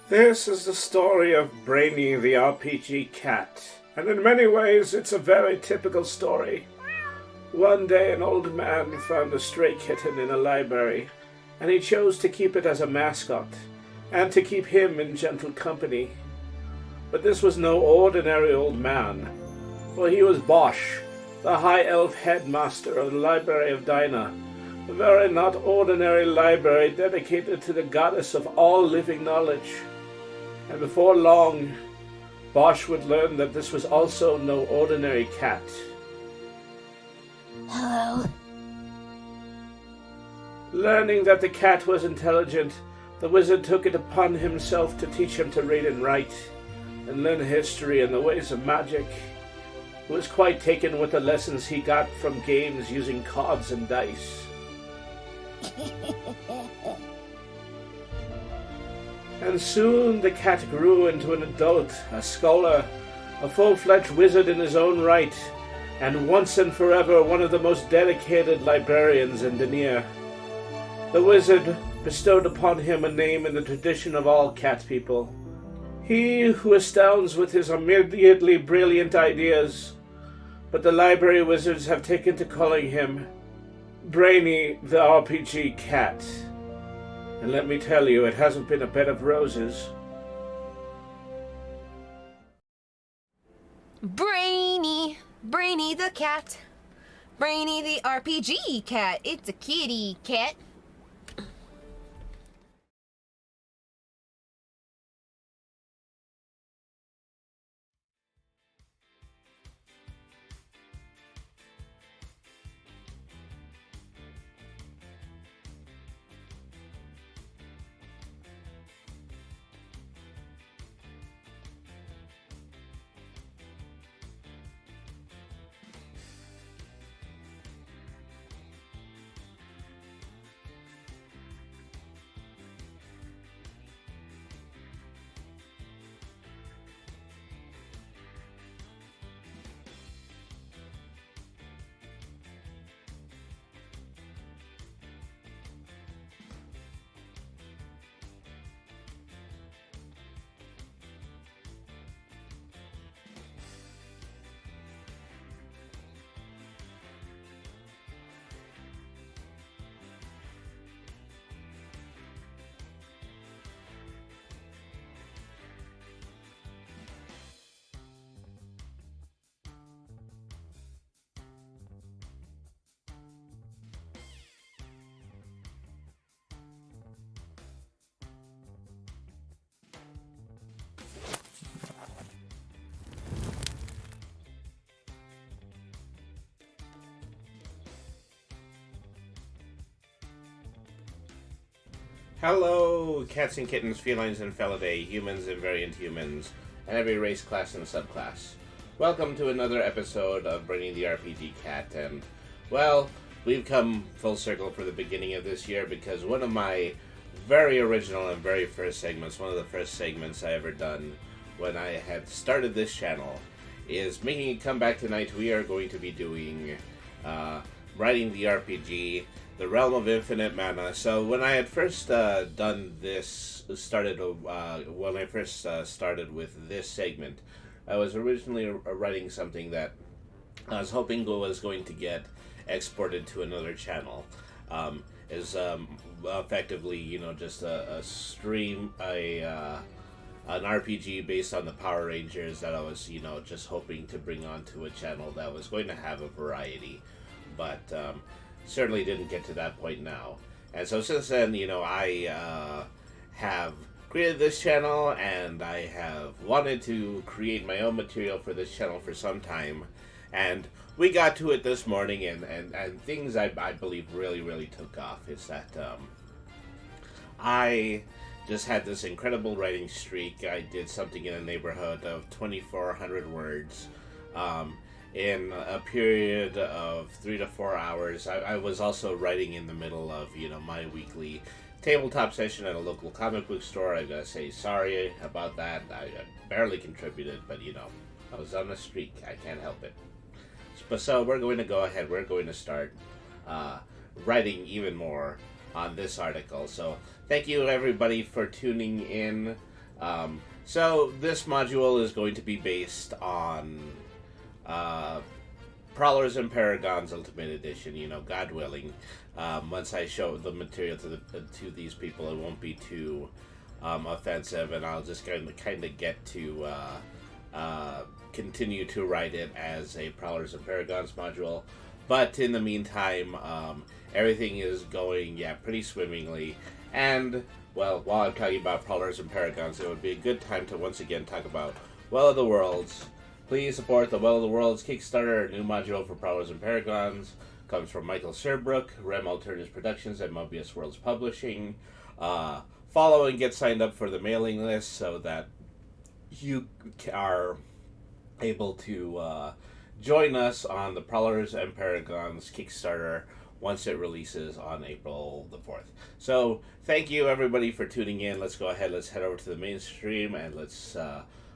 This is the story of Brainy the RPG cat, and in many ways it's a very typical story. One day an old man found a stray kitten in a library, and he chose to keep it as a mascot, and to keep him in gentle company. But this was no ordinary old man, for he was Bosch, the high elf headmaster of the Library of Dinah, a very not ordinary library dedicated to the goddess of all living knowledge. And before long, Bosch would learn that this was also no ordinary cat. Hello. Learning that the cat was intelligent, the wizard took it upon himself to teach him to read and write, and learn history and the ways of magic. He was quite taken with the lessons he got from games using cards and dice. And soon the cat grew into an adult, a scholar, a full-fledged wizard in his own right, and once and forever one of the most dedicated librarians in Denier. The wizard bestowed upon him a name in the tradition of all cat people. He who astounds with his immediately brilliant ideas, but the library wizards have taken to calling him Brainy the RPG cat. And let me tell you, it hasn't been a bed of roses. Brainy the cat. Brainy the RPG cat. It's a kitty cat. Hello, cats and kittens, felines and felidae, humans and variant humans, and every race, class, and subclass. Welcome to another episode of Brainy the RPG Cat, and, well, we've come full circle for the beginning of this year because one of my very original and very first segments, one of the first segments I ever done when I had started this channel, is making a comeback tonight. We are going to be doing Writing the RPG, The Realm of Infinite Mana. So when I had first done this, when I first started with this segment, I was originally writing something that I was hoping was going to get exported to another channel. Is effectively, just a stream, an RPG based on the Power Rangers that I was, just hoping to bring onto a channel that was going to have a variety. But certainly didn't get to that point now. And so since then, I have created this channel, and I have wanted to create my own material for this channel for some time. And we got to it this morning, and things I believe really took off is that I just had this incredible writing streak. I did something in the neighborhood of 2,400 words. In a period of 3 to 4 hours. I was also writing in the middle of, my weekly tabletop session at a local comic book store. I gotta say sorry about that. I barely contributed, but, I was on a streak. I can't help it. But so we're going to go ahead. We're going to start writing even more on this article. So thank you, everybody, for tuning in. So this module is going to be based on Prowlers and Paragons Ultimate Edition. God willing, once I show the material to these people, it won't be too offensive, and I'll just kind of get to continue to write it as a Prowlers and Paragons module. But in the meantime, everything is going pretty swimmingly. And well, while I'm talking about Prowlers and Paragons, it would be a good time to once again talk about Well of the Worlds. Please support the Well of the Worlds Kickstarter. A new module for Prowlers and Paragons comes from Michael Serbrook, Rem Alternatives Productions, and Mobius Worlds Publishing. Follow and get signed up for the mailing list so that you are able to join us on the Prowlers and Paragons Kickstarter once it releases on April the 4th. So, thank you everybody for tuning in. Let's go ahead, let's head over to the mainstream, and let's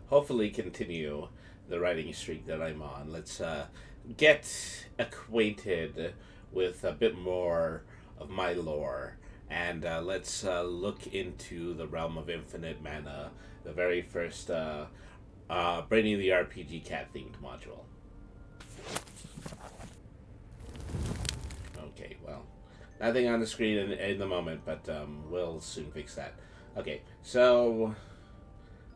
hopefully continue the writing streak that I'm on. Let's get acquainted with a bit more of my lore, and let's look into the realm of infinite mana, the very first Brainy the RPG Cat themed module. Okay, well, nothing on the screen in the moment, but we'll soon fix that. Okay, so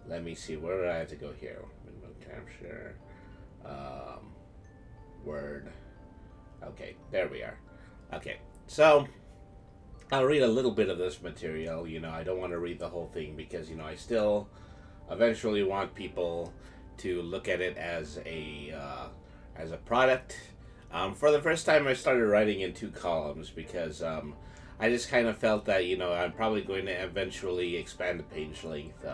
let me see, where do I have to go here? Window capture, Word. Okay, there we are. Okay, so I'll read a little bit of this material. I don't want to read the whole thing because, I still eventually want people to look at it as a product. For the first time, I started writing in 2 columns because I just kind of felt that, I'm probably going to eventually expand the page length,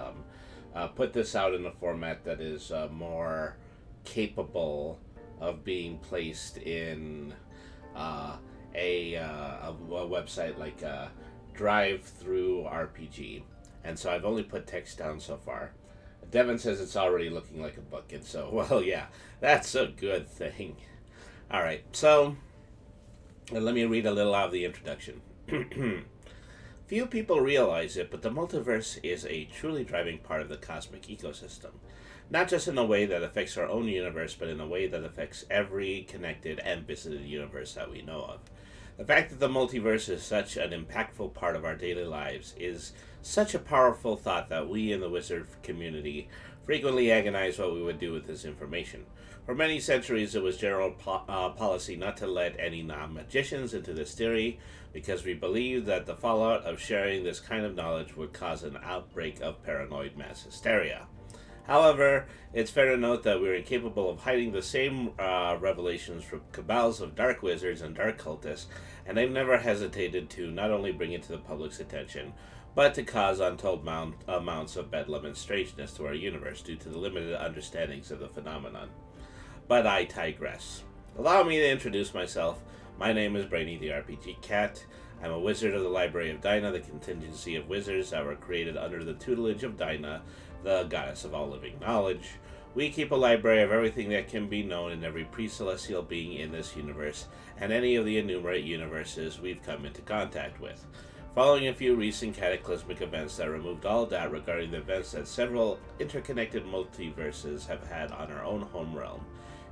put this out in a format that is more capable of being placed in a website like Drive-Thru RPG. And so I've only put text down so far. Devin says it's already looking like a book, and so, well, yeah, that's a good thing. All right, so let me read a little out of the introduction. Few people realize it, but the multiverse is a truly driving part of the cosmic ecosystem. Not just in a way that affects our own universe, but in a way that affects every connected and visited universe that we know of. The fact that the multiverse is such an impactful part of our daily lives is such a powerful thought that we in the wizard community frequently agonize what we would do with this information. For many centuries, it was general policy not to let any non-magicians into this theory because we believed that the fallout of sharing this kind of knowledge would cause an outbreak of paranoid mass hysteria. However, it's fair to note that we're incapable of hiding the same revelations from cabals of dark wizards and dark cultists, and they've never hesitated to not only bring it to the public's attention, but to cause untold amounts of bedlam and strangeness to our universe due to the limited understandings of the phenomenon. But I digress. Allow me to introduce myself. My name is Brainy the RPG Cat. I'm a wizard of the Library of Dinah, the contingency of wizards that were created under the tutelage of Dinah, the goddess of all living knowledge. We keep a library of everything that can be known in every pre-celestial being in this universe, and any of the innumerate universes we've come into contact with. Following a few recent cataclysmic events that removed all doubt regarding the events that several interconnected multiverses have had on our own home realm,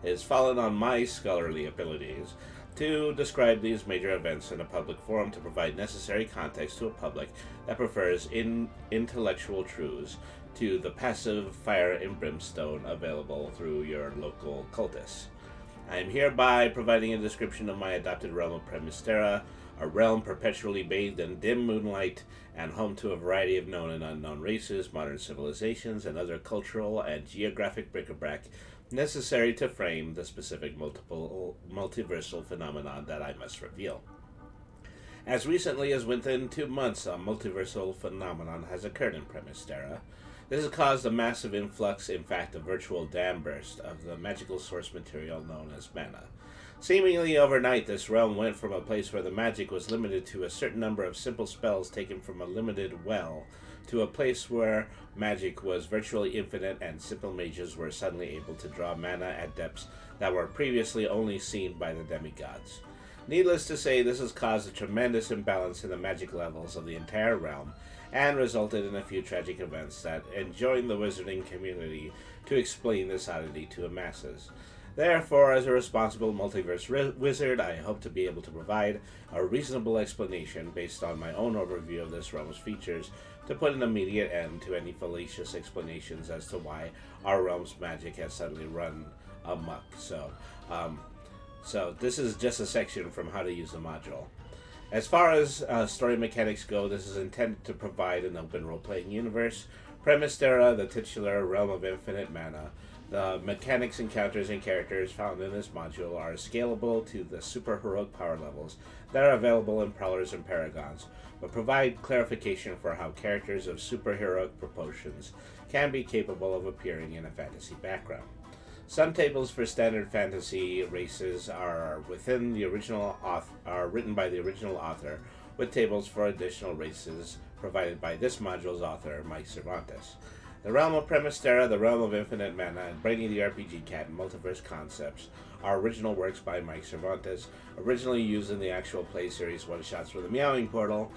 it has fallen on my scholarly abilities to describe these major events in a public forum to provide necessary context to a public that prefers intellectual truths to the passive fire and brimstone available through your local cultists. I am hereby providing a description of my adopted realm of Premystera, a realm perpetually bathed in dim moonlight and home to a variety of known and unknown races, modern civilizations, and other cultural and geographic bric-a-brac necessary to frame the specific multiversal phenomenon that I must reveal. As recently as within 2 months, a multiversal phenomenon has occurred in Premystera. This has caused a massive influx, in fact a virtual dam burst, of the magical source material known as mana. Seemingly overnight, this realm went from a place where the magic was limited to a certain number of simple spells taken from a limited well, to a place where magic was virtually infinite and simple mages were suddenly able to draw mana at depths that were previously only seen by the demigods. Needless to say, this has caused a tremendous imbalance in the magic levels of the entire realm, and resulted in a few tragic events that enjoined the wizarding community to explain this oddity to the masses. Therefore, as a responsible multiverse wizard, I hope to be able to provide a reasonable explanation based on my own overview of this realm's features to put an immediate end to any fallacious explanations as to why our realm's magic has suddenly run amok. So this is just a section from how to use the module. As far as story mechanics go, this is intended to provide an open role-playing universe. Premystera, the titular realm of infinite mana. The mechanics, encounters, and characters found in this module are scalable to the super-heroic power levels that are available in Prowlers and Paragons, but provide clarification for how characters of super-heroic proportions can be capable of appearing in a fantasy background. Some tables for standard fantasy races are within the original are written by the original author, with tables for additional races provided by this module's author, Mike Cervantes. The Realm of Premystera, the Realm of Infinite Mana, and Brainy the RPG Cat and Multiverse Concepts are original works by Mike Cervantes, originally used in the actual play series one-shots for the Meowing Portal.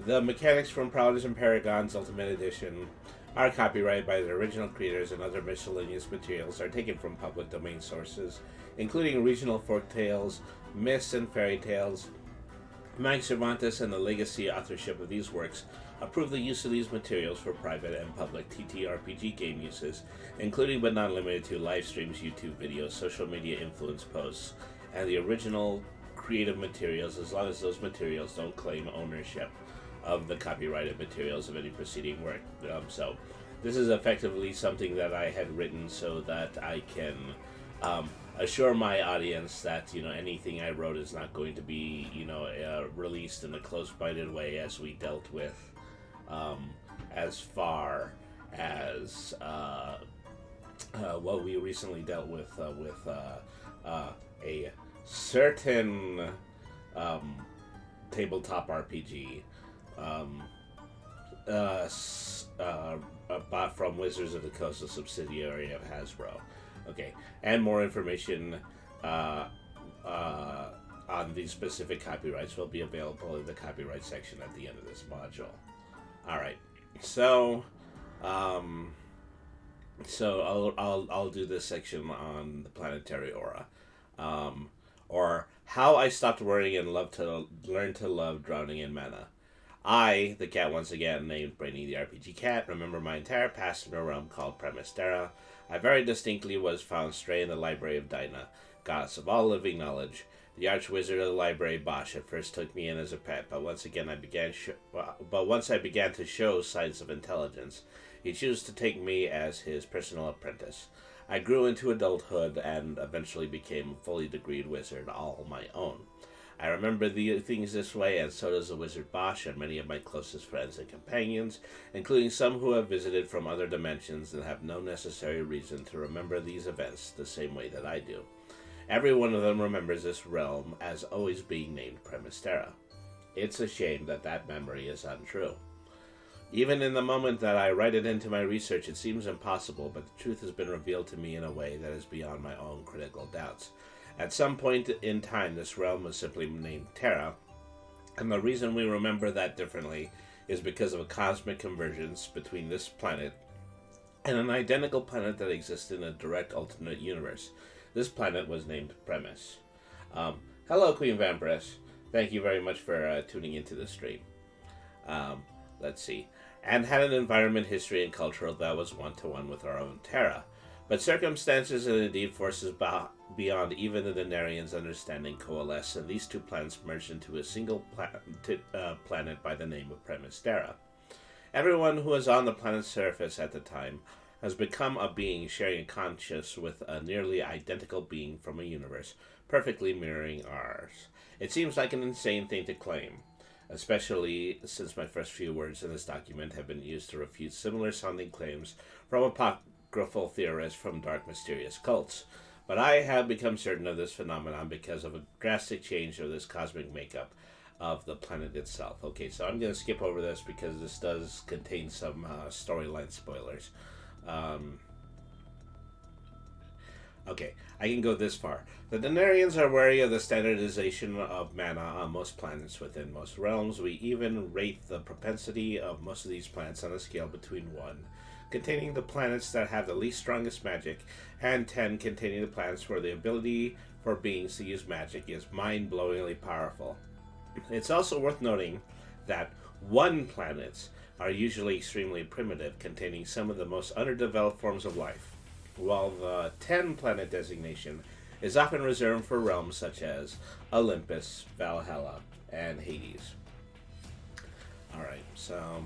The mechanics from Prowlers and Paragons Ultimate Edition are copyrighted by the original creators, and other miscellaneous materials are taken from public domain sources, including regional folk tales, myths, and fairy tales. Mike Cervantes and the legacy authorship of these works approve the use of these materials for private and public TTRPG game uses, including but not limited to live streams, YouTube videos, social media influence posts, and the original creative materials, as long as those materials don't claim ownership of the copyrighted materials of any preceding work. So this is effectively something that I had written so that I can assure my audience that anything I wrote is not going to be released in a close-minded way, as we dealt with as far as what we recently dealt with a certain tabletop RPG bought from Wizards of the Coast, a subsidiary of Hasbro. Okay, and more information on these specific copyrights will be available in the copyright section at the end of this module. All right, so I'll do this section on the planetary aura, or how I stopped worrying and learned to love drowning in mana. I, the cat once again, named Brainy the RPG Cat, remember my entire past in a realm called Premystera. I very distinctly was found stray in the library of Dinah, goddess of all living knowledge. The arch-wizard of the library, Bosch, at first took me in as a pet, but once I began to show signs of intelligence, he chose to take me as his personal apprentice. I grew into adulthood and eventually became a fully degreed wizard all my own. I remember the things this way, and so does the wizard Bosch and many of my closest friends and companions, including some who have visited from other dimensions and have no necessary reason to remember these events the same way that I do. Every one of them remembers this realm as always being named Premystera. It's a shame that that memory is untrue. Even in the moment that I write it into my research, it seems impossible, but the truth has been revealed to me in a way that is beyond my own critical doubts. At some point in time, this realm was simply named Terra, and the reason we remember that differently is because of a cosmic convergence between this planet and an identical planet that exists in a direct alternate universe. This planet was named Premise. Hello, Queen Vampiress. Thank you very much for tuning into the stream. Let's see. And had an environment, history, and culture that was one-to-one with our own Terra. But circumstances and indeed forces beyond even the Denarians' understanding coalesced, and these two planets merged into a single planet by the name of Premystera. Everyone who was on the planet's surface at the time has become a being sharing a conscience with a nearly identical being from a universe perfectly mirroring ours. It seems like an insane thing to claim, especially since my first few words in this document have been used to refute similar-sounding claims from apocryphal theorists from dark, mysterious cults. But I have become certain of this phenomenon because of a drastic change of this cosmic makeup of the planet itself. Okay, so I'm going to skip over this because this does contain some storyline spoilers. Okay, I can go this far. The Denarians are wary of the standardization of mana on most planets within most realms. We even rate the propensity of most of these planets on a scale between 1, containing the planets that have the least strongest magic, and 10, containing the planets where the ability for beings to use magic is mind-blowingly powerful. It's also worth noting that 1 planets are usually extremely primitive, containing some of the most underdeveloped forms of life, while the 10 planet designation is often reserved for realms such as Olympus, Valhalla, and Hades. Alright, so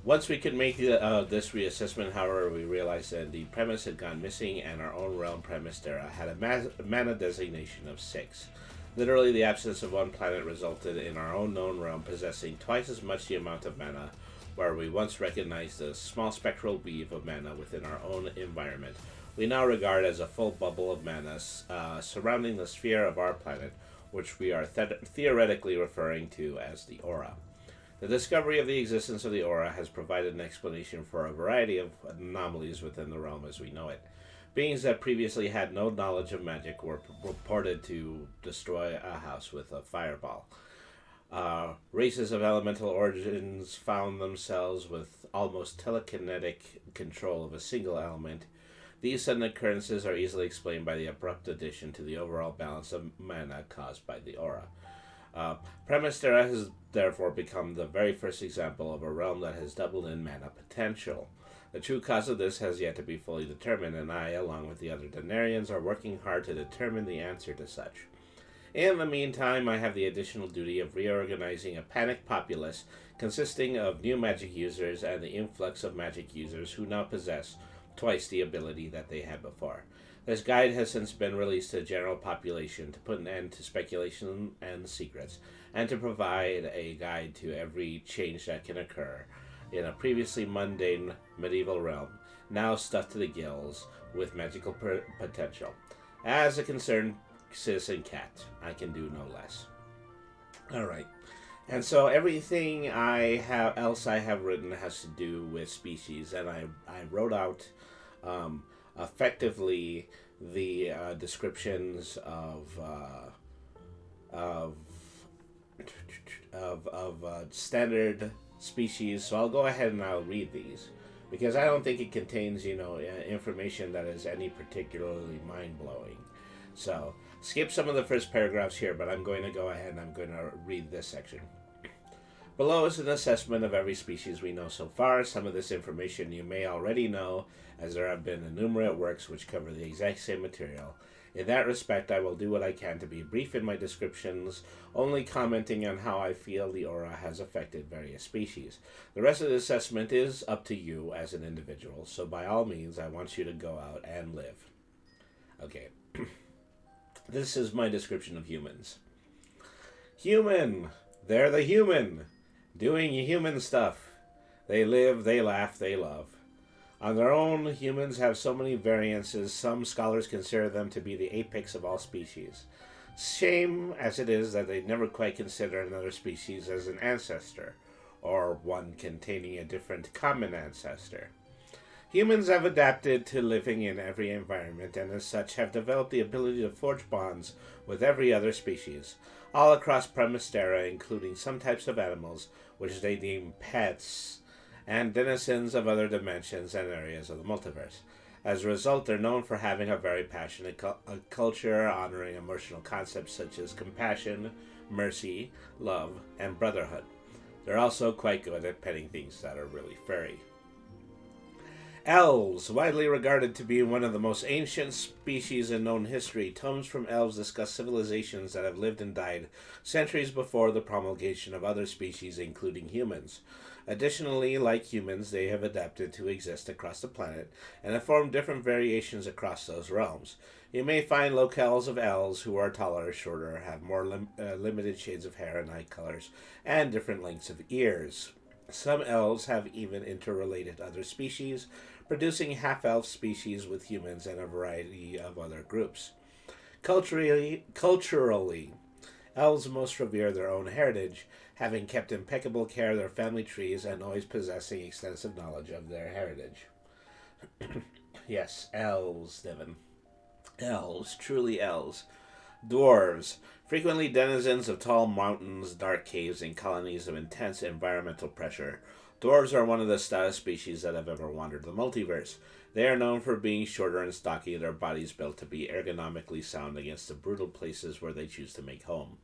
once we could make this reassessment, however, we realized that the premise had gone missing and our own realm, Premystera, had a mana designation of 6. Literally, the absence of 1 planet resulted in our own known realm possessing twice as much the amount of mana, where we once recognized a small spectral weave of mana within our own environment. We now regard as a full bubble of mana surrounding the sphere of our planet, which we are theoretically referring to as the aura. The discovery of the existence of the aura has provided an explanation for a variety of anomalies within the realm as we know it. Beings that previously had no knowledge of magic were reported to destroy a house with a fireball. Races of elemental origins found themselves with almost telekinetic control of a single element. These sudden occurrences are easily explained by the abrupt addition to the overall balance of mana caused by the aura. Premystera has therefore become the very first example of a realm that has doubled in mana potential. The true cause of this has yet to be fully determined, and I, along with the other Denarians, are working hard to determine the answer to such. In the meantime, I have the additional duty of reorganizing a panicked populace consisting of new magic users and the influx of magic users who now possess twice the ability that they had before. This guide has since been released to the general population to put an end to speculation and secrets, and to provide a guide to every change that can occur in a previously mundane medieval realm, now stuffed to the gills with magical potential. As a concerned citizen cat, I can do no less. Alright, and so everything I have written has to do with species, and I wrote out effectively the descriptions of standard species. So I'll go ahead and I'll read these because I don't think it contains information that is any particularly mind-blowing. So skip some of the first paragraphs here, but I'm going to go ahead and I'm going to read this section. Below is an assessment of every species we know so far. Some of this information you may already know, as there have been innumerate works which cover the exact same material. In that respect, I will do what I can to be brief in my descriptions, only commenting on how I feel the aura has affected various species. The rest of the assessment is up to you as an individual, so by all means, I want you to go out and live. Okay. This is my description of humans. Human! They're the human! Doing human stuff. They live, they laugh, they love. On their own, humans have so many variances, some scholars consider them to be the apex of all species. Shame as it is that they never quite consider another species as an ancestor, or one containing a different common ancestor. Humans have adapted to living in every environment, and as such have developed the ability to forge bonds with every other species, all across Premystera, including some types of animals, which they deem pets, and denizens of other dimensions and areas of the multiverse. As a result, they're known for having a very passionate culture, honoring emotional concepts such as compassion, mercy, love, and brotherhood. They're also quite good at petting things that are really furry. Elves, widely regarded to be one of the most ancient species in known history. Tomes from elves discuss civilizations that have lived and died centuries before the promulgation of other species, including humans. Additionally, like humans, they have adapted to exist across the planet and have formed different variations across those realms. You may find locales of elves who are taller, shorter, have more limited shades of hair and eye colors, and different lengths of ears. Some elves have even interrelated other species, producing half-elf species with humans and a variety of other groups. Culturally, elves most revere their own heritage, having kept impeccable care of their family trees and always possessing extensive knowledge of their heritage. Yes, elves, Devon. Elves, truly elves. Dwarves, frequently denizens of tall mountains, dark caves, and colonies of intense environmental pressure. Dwarves are one of the stoutest species that have ever wandered the multiverse. They are known for being shorter and stocky, their bodies built to be ergonomically sound against the brutal places where they choose to make home.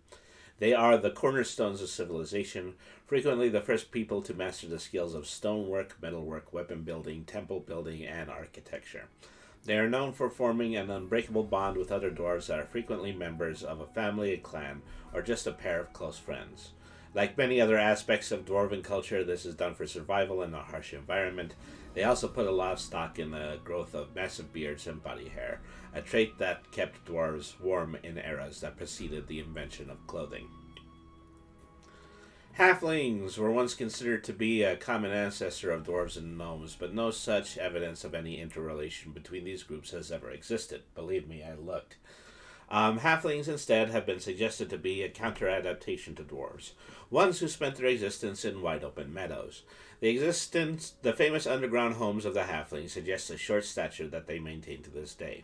They are the cornerstones of civilization, frequently the first people to master the skills of stonework, metalwork, weapon building, temple building, and architecture. They are known for forming an unbreakable bond with other dwarves that are frequently members of a family, a clan, or just a pair of close friends. Like many other aspects of dwarven culture, this is done for survival in a harsh environment. They also put a lot of stock in the growth of massive beards and body hair, a trait that kept dwarves warm in eras that preceded the invention of clothing. Halflings were once considered to be a common ancestor of dwarves and gnomes, but no such evidence of any interrelation between these groups has ever existed. Believe me, I looked. Halflings instead have been suggested to be a counter-adaptation to dwarves, ones who spent their existence in wide-open meadows. The famous underground homes of the halflings suggest the short stature that they maintain to this day.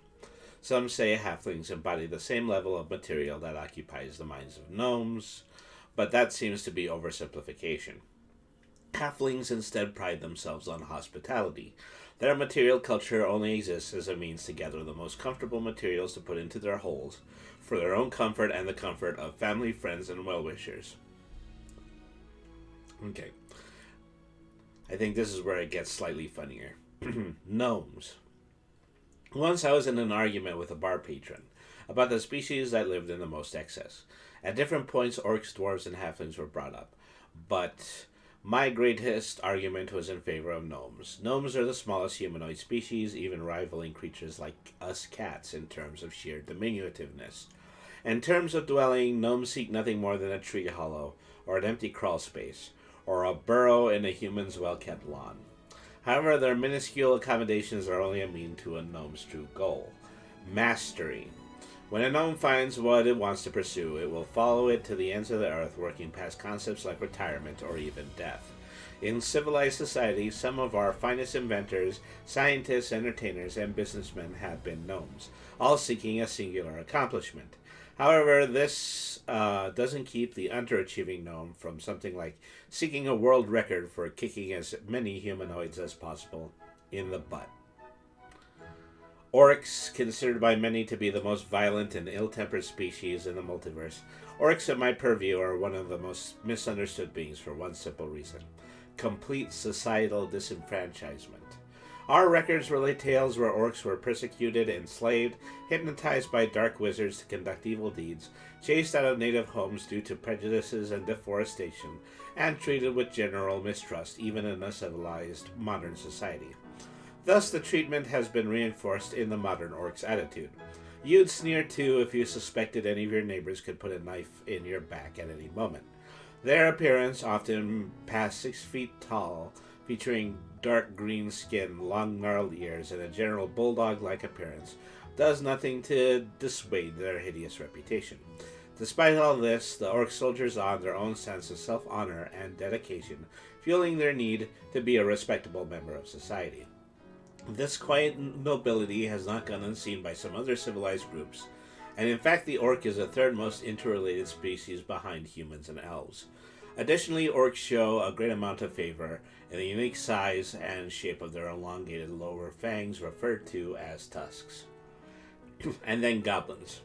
Some say halflings embody the same level of material that occupies the minds of gnomes, but that seems to be oversimplification. Halflings instead pride themselves on hospitality. Their material culture only exists as a means to gather the most comfortable materials to put into their holes for their own comfort and the comfort of family, friends, and well-wishers. Okay. I think this is where it gets slightly funnier. Gnomes. Once I was in an argument with a bar patron about the species that lived in the most excess. At different points, orcs, dwarves, and halflings were brought up, but my greatest argument was in favor of gnomes. Gnomes are the smallest humanoid species, even rivaling creatures like us cats in terms of sheer diminutiveness. In terms of dwelling, gnomes seek nothing more than a tree hollow, or an empty crawl space, or a burrow in a human's well-kept lawn. However, their minuscule accommodations are only a mean to a gnome's true goal: mastery. When a gnome finds what it wants to pursue, it will follow it to the ends of the earth, working past concepts like retirement or even death. In civilized society, some of our finest inventors, scientists, entertainers, and businessmen have been gnomes, all seeking a singular accomplishment. However, this doesn't keep the underachieving gnome from something like seeking a world record for kicking as many humanoids as possible in the butt. Orcs, considered by many to be the most violent and ill-tempered species in the multiverse. Orcs, in my purview, are one of the most misunderstood beings for one simple reason: complete societal disenfranchisement. Our records relate tales where orcs were persecuted, enslaved, hypnotized by dark wizards to conduct evil deeds, chased out of native homes due to prejudices and deforestation, and treated with general mistrust even in a civilized modern society. Thus, the treatment has been reinforced in the modern orc's attitude. You'd sneer too if you suspected any of your neighbors could put a knife in your back at any moment. Their appearance, often past 6 feet tall, featuring dark green skin, long gnarled ears, and a general bulldog-like appearance, does nothing to dissuade their hideous reputation. Despite all this, the orc soldiers on their own sense of self-honor and dedication, fueling their need to be a respectable member of society. This quiet nobility has not gone unseen by some other civilized groups, and in fact the orc is the third most interrelated species behind humans and elves. Additionally, orcs show a great amount of favor in the unique size and shape of their elongated lower fangs, referred to as tusks. And then goblins.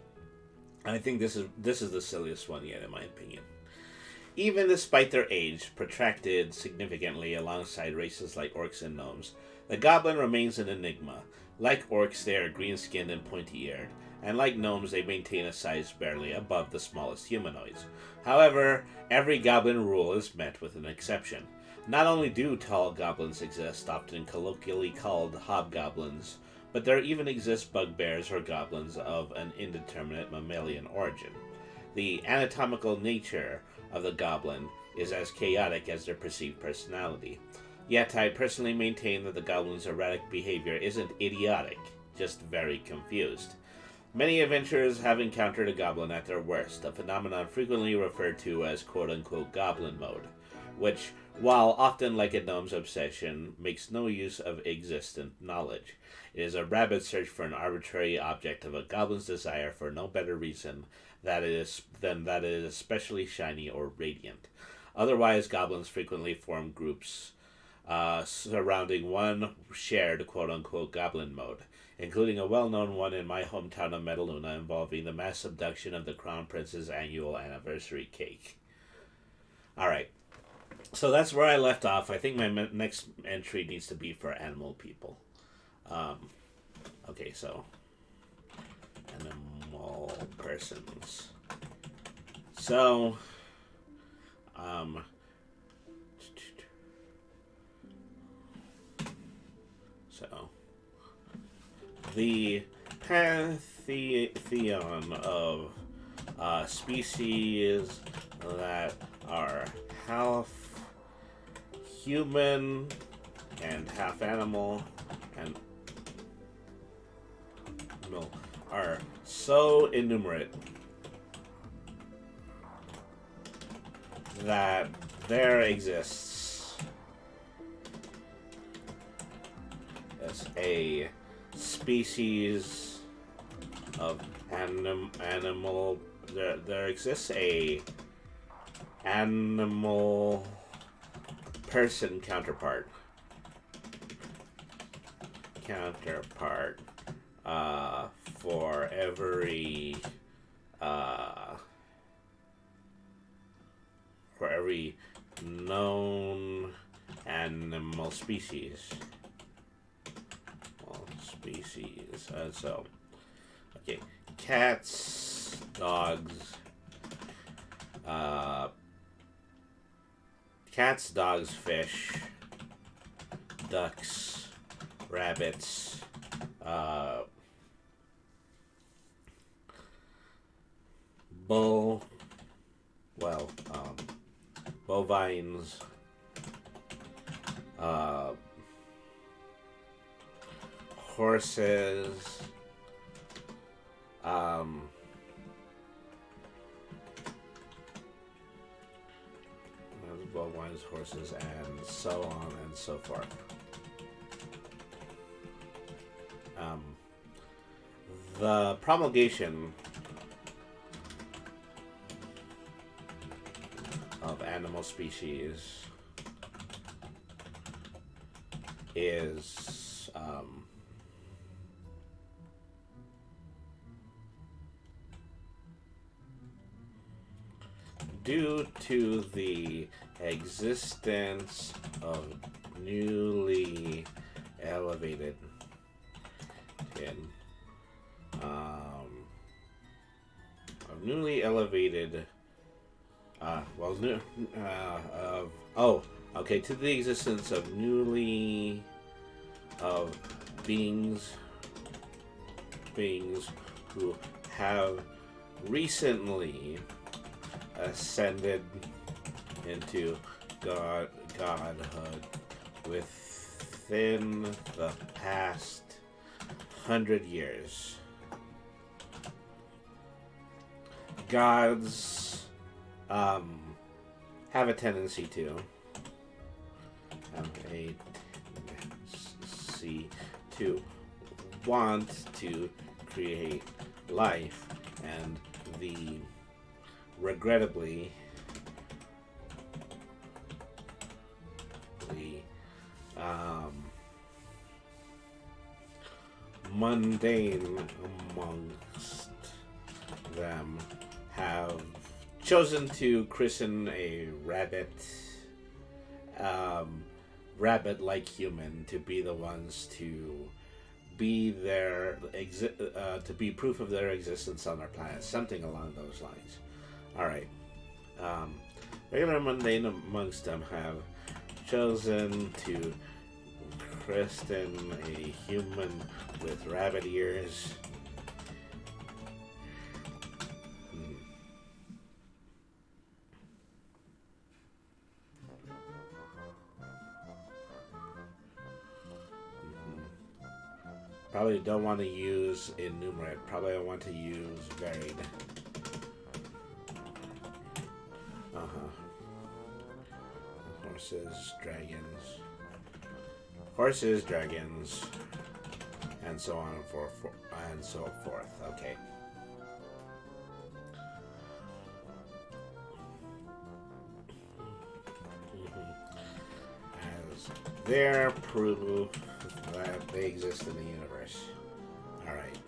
I think this is the silliest one yet, in my opinion. Even despite their age, protracted significantly alongside races like orcs and gnomes, the goblin remains an enigma. Like orcs, they are green-skinned and pointy-eared, and like gnomes, they maintain a size barely above the smallest humanoids. However, every goblin rule is met with an exception. Not only do tall goblins exist, often colloquially called hobgoblins, but there even exist bugbears or goblins of an indeterminate mammalian origin. The anatomical nature of the goblin is as chaotic as their perceived personality. Yet I personally maintain that the goblin's erratic behavior isn't idiotic, just very confused. Many adventurers have encountered a goblin at their worst, a phenomenon frequently referred to as quote-unquote goblin mode, which, while often like a gnome's obsession, makes no use of existent knowledge. It is a rabid search for an arbitrary object of a goblin's desire for no better reason than that it is especially shiny or radiant. Otherwise, goblins frequently form groups surrounding one shared quote-unquote goblin mode, including a well-known one in my hometown of Metaluna involving the mass abduction of the Crown Prince's annual anniversary cake. Alright, so that's where I left off. I think my next entry needs to be for animal people. Okay, so animal persons. So, the pantheon of species that are half human and half animal and are so innumerate that there exists as a species of animal. There exists a animal person counterpart for every known animal species. So, okay, cats, dogs, fish, ducks, rabbits, bovines, horses, bovines, horses, and so on and so forth. The promulgation of animal species is due to the existence of newly elevated to the existence of beings who have recently ascended into godhood within the past 100 years. Gods have a tendency to want to create life, and regrettably the mundane amongst them have chosen to christen a rabbit-like human to be the ones to be to be proof of their existence on our planet, something along those lines. All right. Regular mundane amongst them have chosen to christen a human with rabbit ears. Probably don't want to use enumerate. Probably I want to use varied. Horses, dragons, and so on and so forth. Okay. As their proof that they exist in the universe. All right.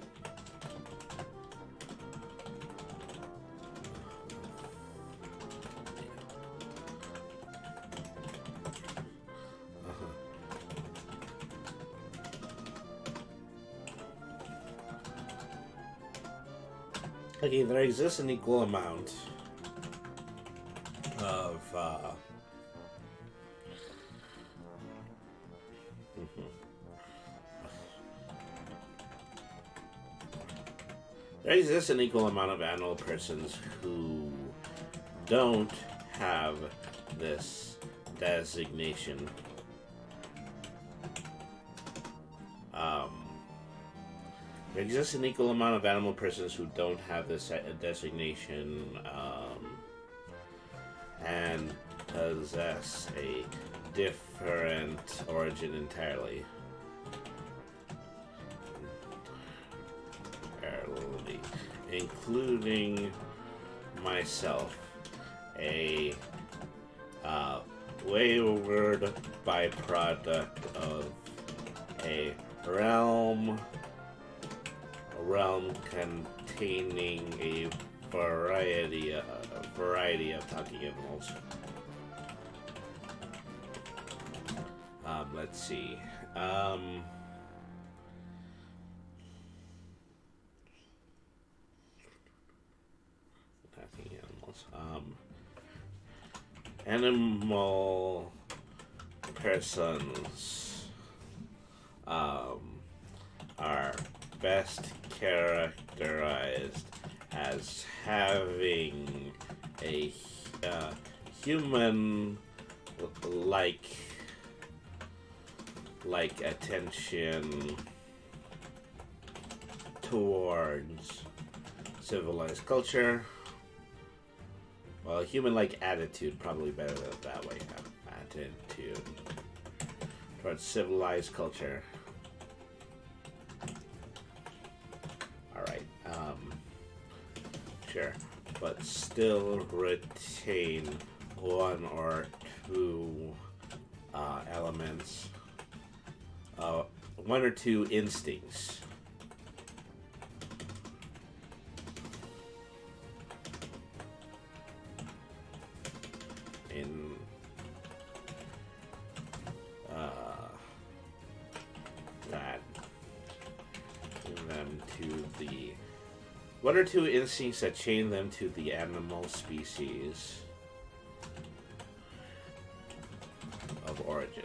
Okay, there exists an equal amount of there exists an equal amount of animal persons who don't have this designation. There exists an equal amount of animal persons who don't have this designation and possess a different origin entirely. Including myself, a wayward byproduct of a realm containing a variety of talking animals. Let's see. Talking animals. Animal persons are best characterized as having a human like attention towards civilized culture. Well, human-like attitude, probably better than that way. Attitude towards civilized culture. Alright, sure. But still retain one or two elements. One or two instincts. One or two instincts that chain them to the animal species of origin.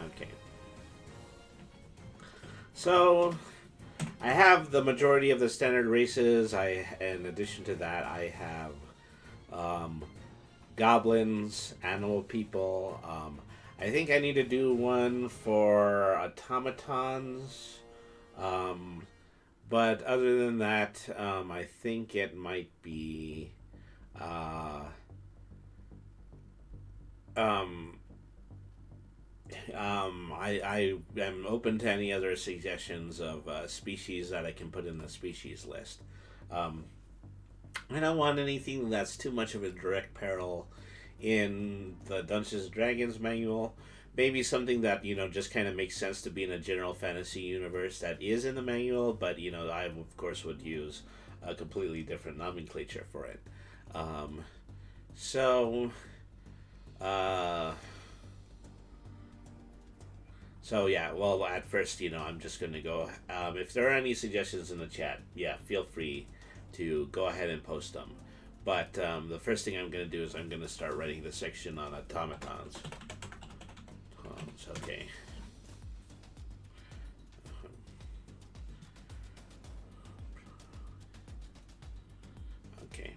Okay. So, I have the majority of the standard races. In addition to that, I have goblins, animal people. I think I need to do one for automatons. But other than that, I think it might be I am open to any other suggestions of species that I can put in the species list. I don't want anything that's too much of a direct parallel in the Dungeons and Dragons manual. Maybe something that, just kind of makes sense to be in a general fantasy universe that is in the manual, but, I, of course, would use a completely different nomenclature for it. So, yeah, well, at first, I'm just going to go... if there are any suggestions in the chat, yeah, feel free to go ahead and post them. But the first thing I'm going to do is I'm going to start writing the section on automatons. Okay. Okay.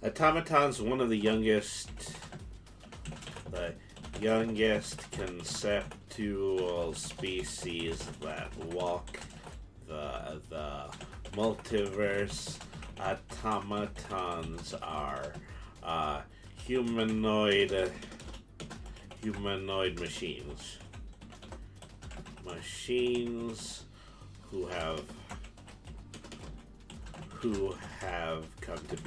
Automatons, one of the youngest the youngest conceptual species that walk the multiverse. Automatons are humanoid machines who have come to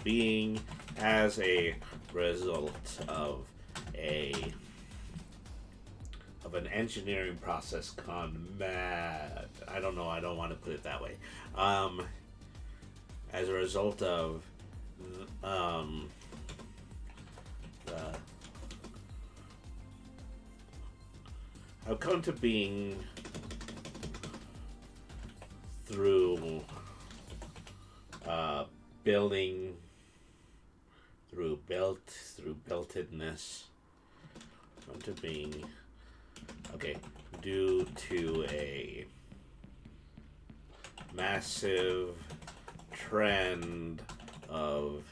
being as a result of an engineering process gone mad. I don't know. I don't want to put it that way. As a result of have come to being through builtedness, come to being, due to a massive trend of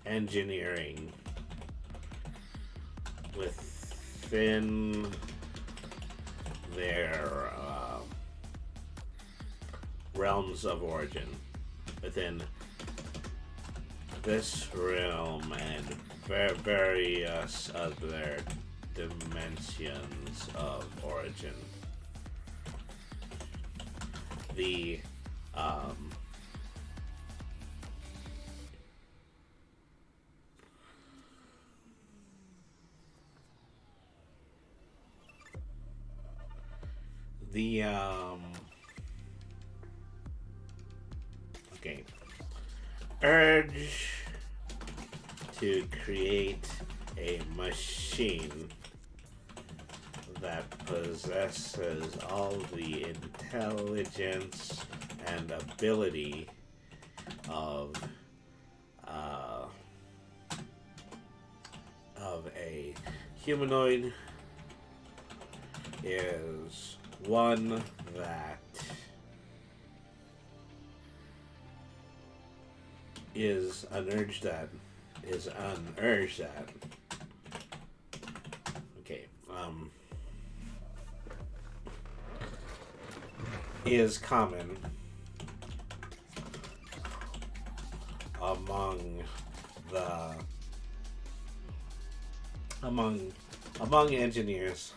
engineering within their realms of origin, within this realm and various other dimensions of origin. The urge to create a machine that possesses all the intelligence and ability of a humanoid is one that is an urge that is common among engineers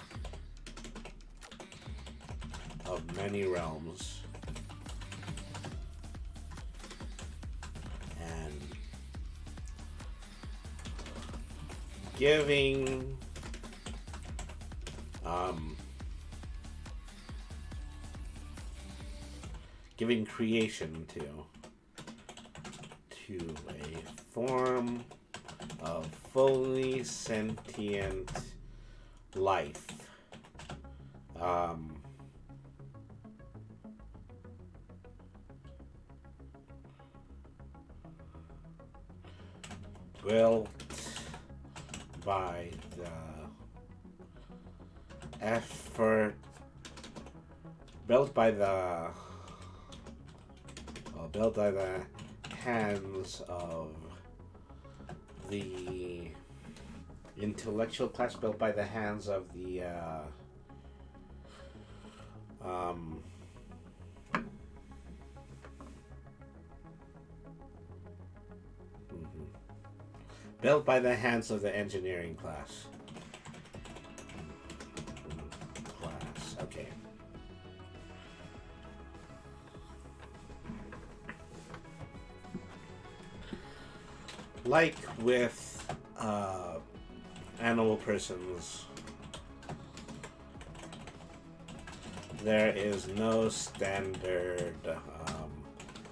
of many realms, and giving creation to a form of fully sentient life. Built by the effort, built by the hands of the intellectual class, built by the hands of the built by the hands of the engineering class. Okay. Like with animal persons, there is no standard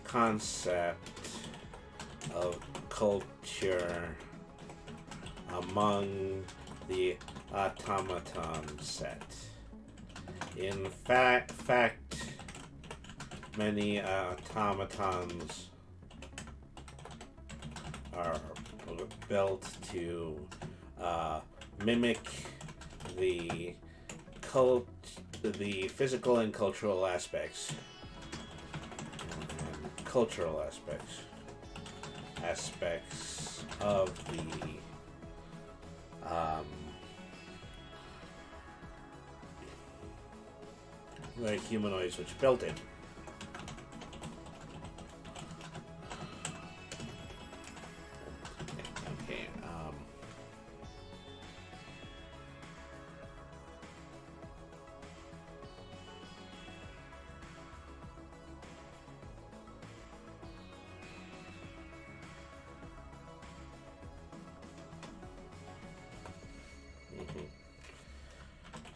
concept of culture among the automaton set. In fact, many automatons are built to mimic the physical and cultural aspects, and cultural aspects of the humanoids which built it. Okay.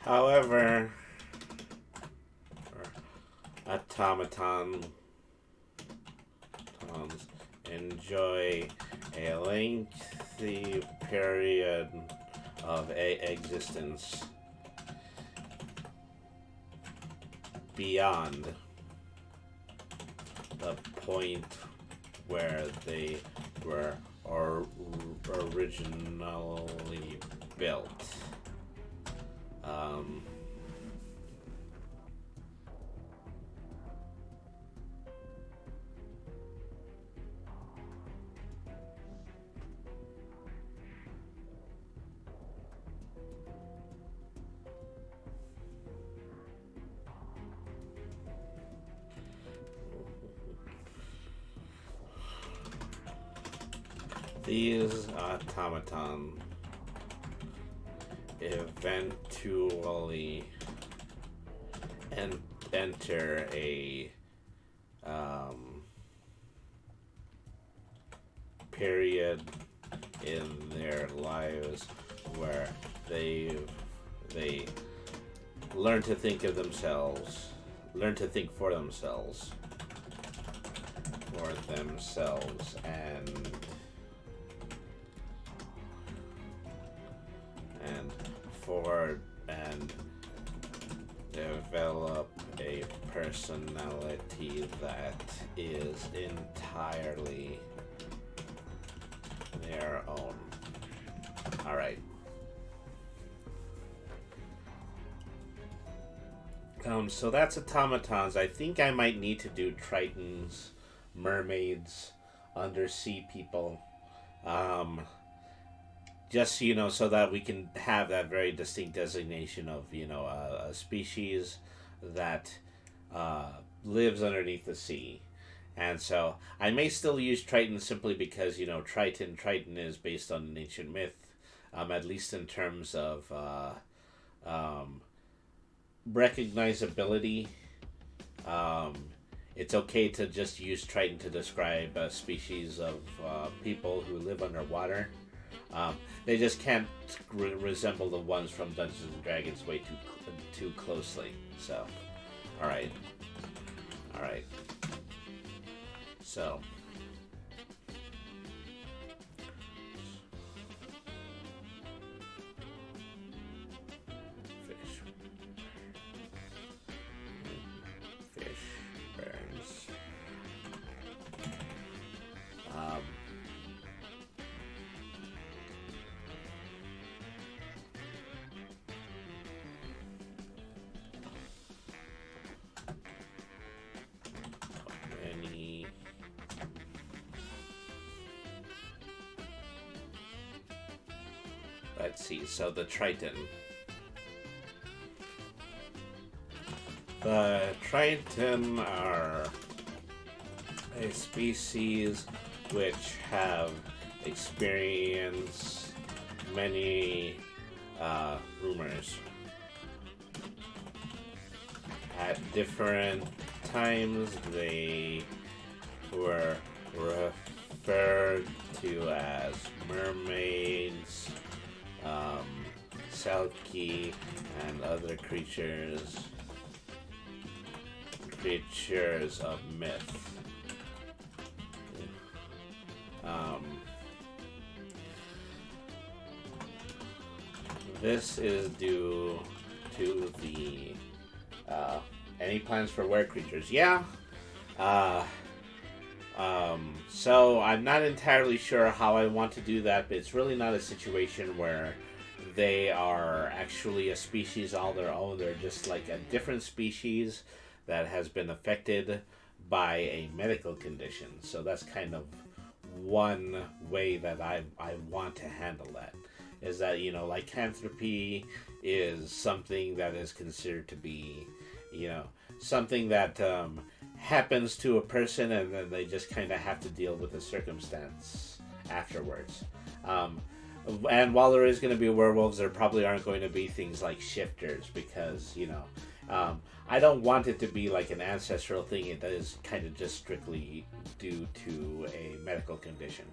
However, automatons enjoy a lengthy period of existence beyond the point where they were originally built. These automatons eventually enter a period in their lives where they learn to think of themselves, learn to think for themselves, and develop a personality that is entirely their own. All right. So that's automatons. I think I might need to do tritons, mermaids, undersea people. Just, so that we can have that very distinct designation of, a species that lives underneath the sea. And so I may still use Triton simply because, Triton is based on an ancient myth, at least in terms of recognizability. It's okay to just use Triton to describe a species of people who live underwater. They just can't resemble the ones from Dungeons and Dragons way too closely. So, all right. So, fish burns. Let's see, so the Triton. The Triton are a species which have experienced many rumors. At different times, they were referred to as mermaids, Selkie, and other creatures of myth. This is due to the any plans for were creatures? Yeah. So I'm not entirely sure how I want to do that, but it's really not a situation where they are actually a species all their own. They're just like a different species that has been affected by a medical condition. So that's kind of one way that I want to handle that. Is that, lycanthropy is something that is considered to be, something that happens to a person, and then they just kind of have to deal with the circumstance afterwards. And while there is going to be werewolves, there probably aren't going to be things like shifters, because, I don't want it to be like an ancestral thing. It is kind of just strictly due to a medical condition.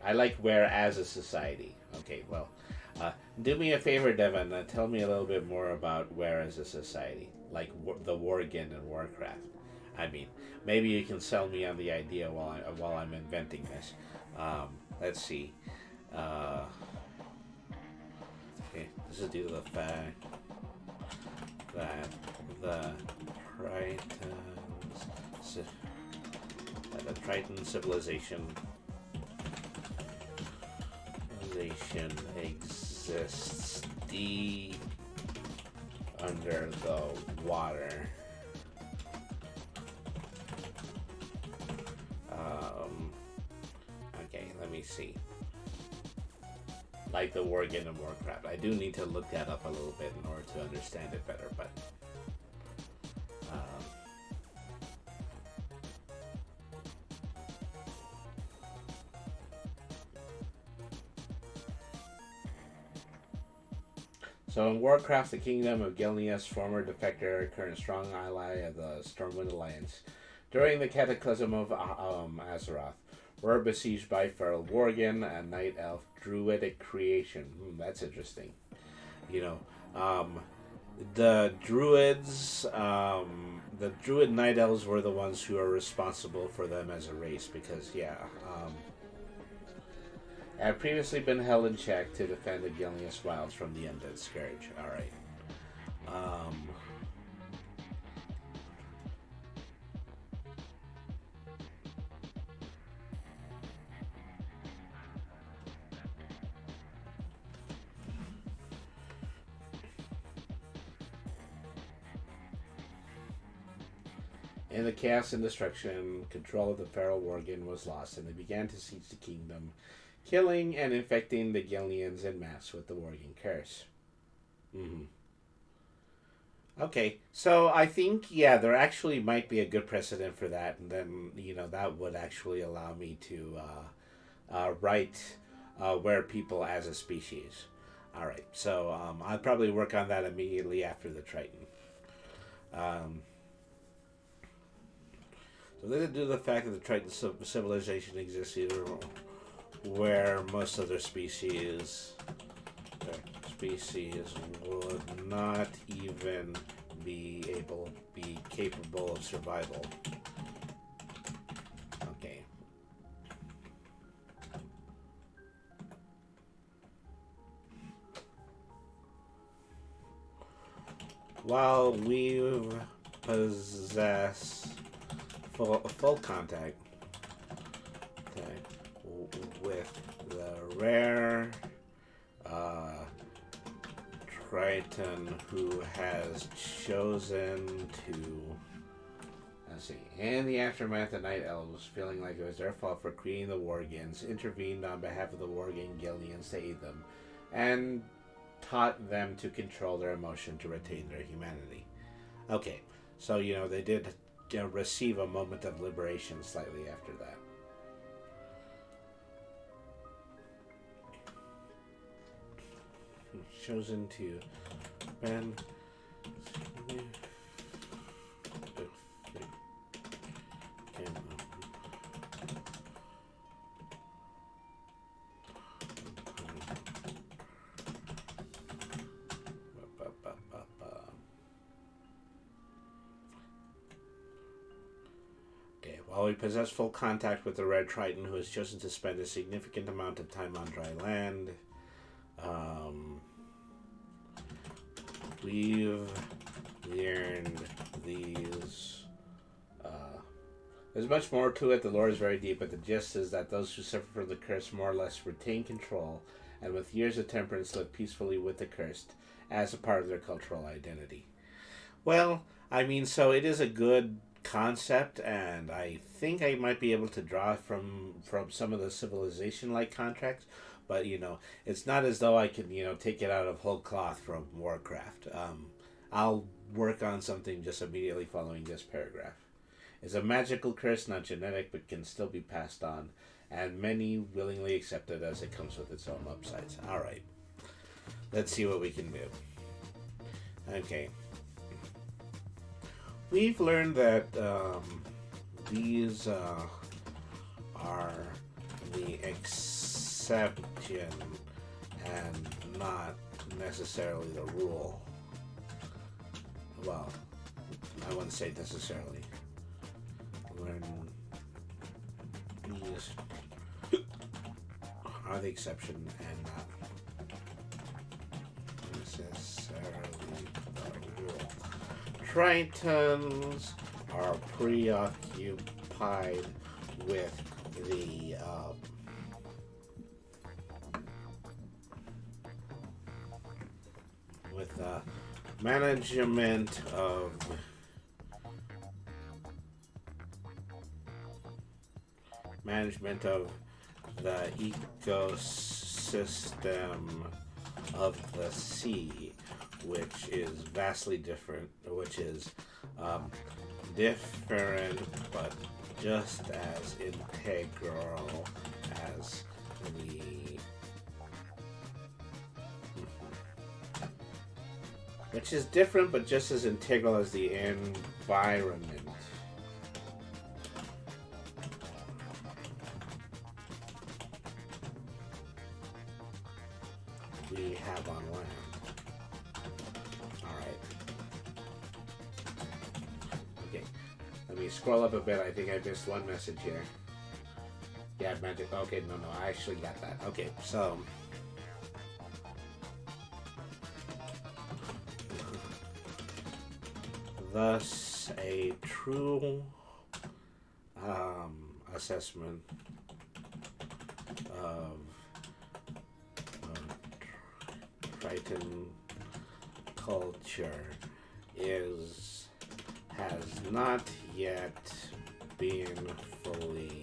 I like where as a society. Okay, well, do me a favor, Devin. Tell me a little bit more about where as a society, like the Worgen and Warcraft. I mean, maybe you can sell me on the idea while I'm inventing this. Let's see. Okay, this is due to the fact that the Triton civilization exists deep under the water. Okay, let me see. Like the Worgen and Warcraft. I do need to look that up a little bit in order to understand it better, but so in Warcraft, the kingdom of Gilneas, former defector, current strong ally of the Stormwind Alliance, during the Cataclysm of Azeroth, were besieged by feral Worgen, a night elf druidic creation. That's interesting. The druids, the druid night elves were the ones who are responsible for them as a race, because had previously been held in check to defend the Gilneas Wilds from the Undead Scourge. Alright. In the chaos and destruction, control of the feral Worgen was lost, and they began to siege the kingdom, killing and infecting the Gilneans en masse with the Worgen curse. Okay, so I think, there actually might be a good precedent for that, and then, that would actually allow me to write where people as a species. Alright, so I'll probably work on that immediately after the Triton. So this is due to the fact that the Triton civilization exists either where most other species would not even be capable of survival. Okay. While we possess full contact with the rare Triton who has chosen to, in the aftermath, the Night Elves, feeling like it was their fault for creating the Worgens, intervened on behalf of the Worgen Gilneans to aid them, and taught them to control their emotion to retain their humanity. Okay, so, they did receive a moment of liberation slightly after that. Chosen to ban. While we possess full contact with the Red Triton, who has chosen to spend a significant amount of time on dry land, we've learned these. There's much more to it. The lore is very deep, but the gist is that those who suffer from the curse more or less retain control, and with years of temperance live peacefully with the cursed as a part of their cultural identity. Well, I mean, so it is a good concept, and I think I might be able to draw from some of the civilization-like contracts, but it's not as though I can take it out of whole cloth from Warcraft. I'll work on something just immediately following this paragraph. It's a magical curse, not genetic, but can still be passed on, and many willingly accept it as it comes with its own upsides. All right, let's see what we can do. Okay. We've learned that these are the exception and not necessarily the rule. Well, I wouldn't say necessarily. Learn these are the exception and not necessarily the rule. Tritons are preoccupied with the management of the ecosystem of the sea, which is vastly different, different but just as integral as the which is different but just as integral as the environment. We have on land. Alright. Okay. Let me scroll up a bit. I think I missed one message here. Yeah, magic. Okay, no, I actually got that. Okay, so thus a true assessment of Triton culture has not yet been fully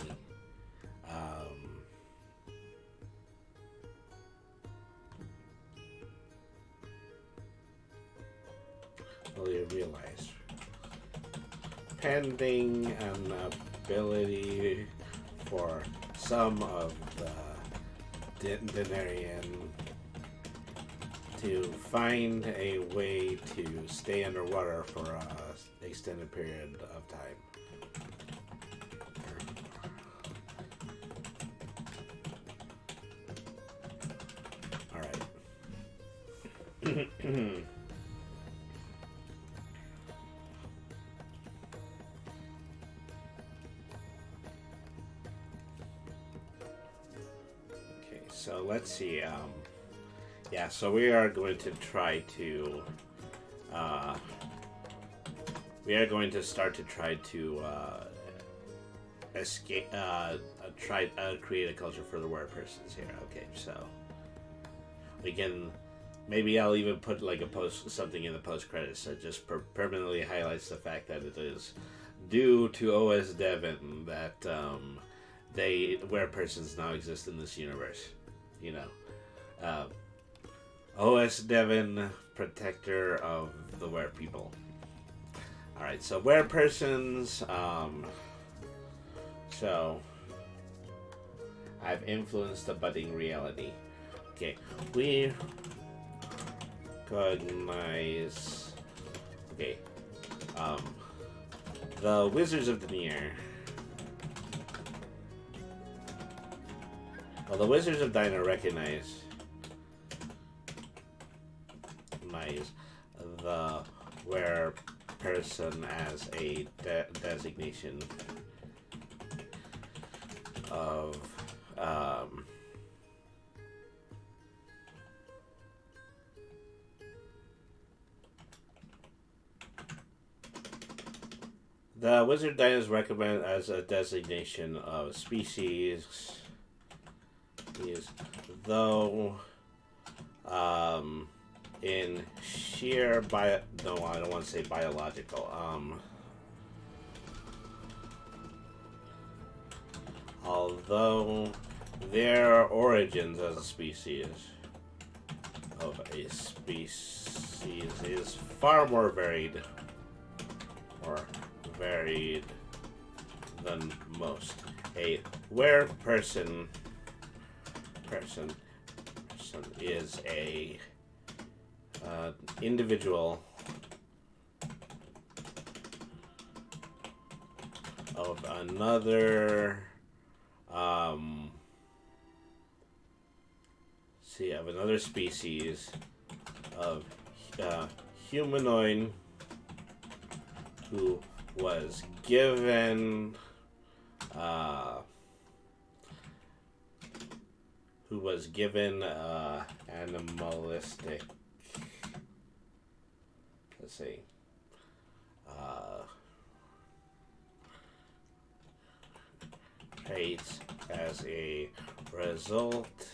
realized. Pending an ability for some of the Denarian to find a way to stay underwater for an extended period of time. Alright. So let's see. Yeah, so we are going to try to. We are going to start to try to escape. Create a culture for the were persons here. Okay, so we can. Maybe I'll even put like something in the post credits that just permanently highlights the fact that it is due to OS Devon that were persons now exist in this universe. OS Devon, protector of the were people. Alright, so were persons, so I've influenced the budding reality. Okay, we recognize, okay, the Wizards of Denier. Well, the Wizards of Diner recognize the were person as a designation of the Wizard Diners recommend as a designation of species is though in sheer no, I don't want to say biological. Although their origins as a species is far more varied than most. A were person is a individual of another species of humanoid who was given animalistic, let's see, traits as a result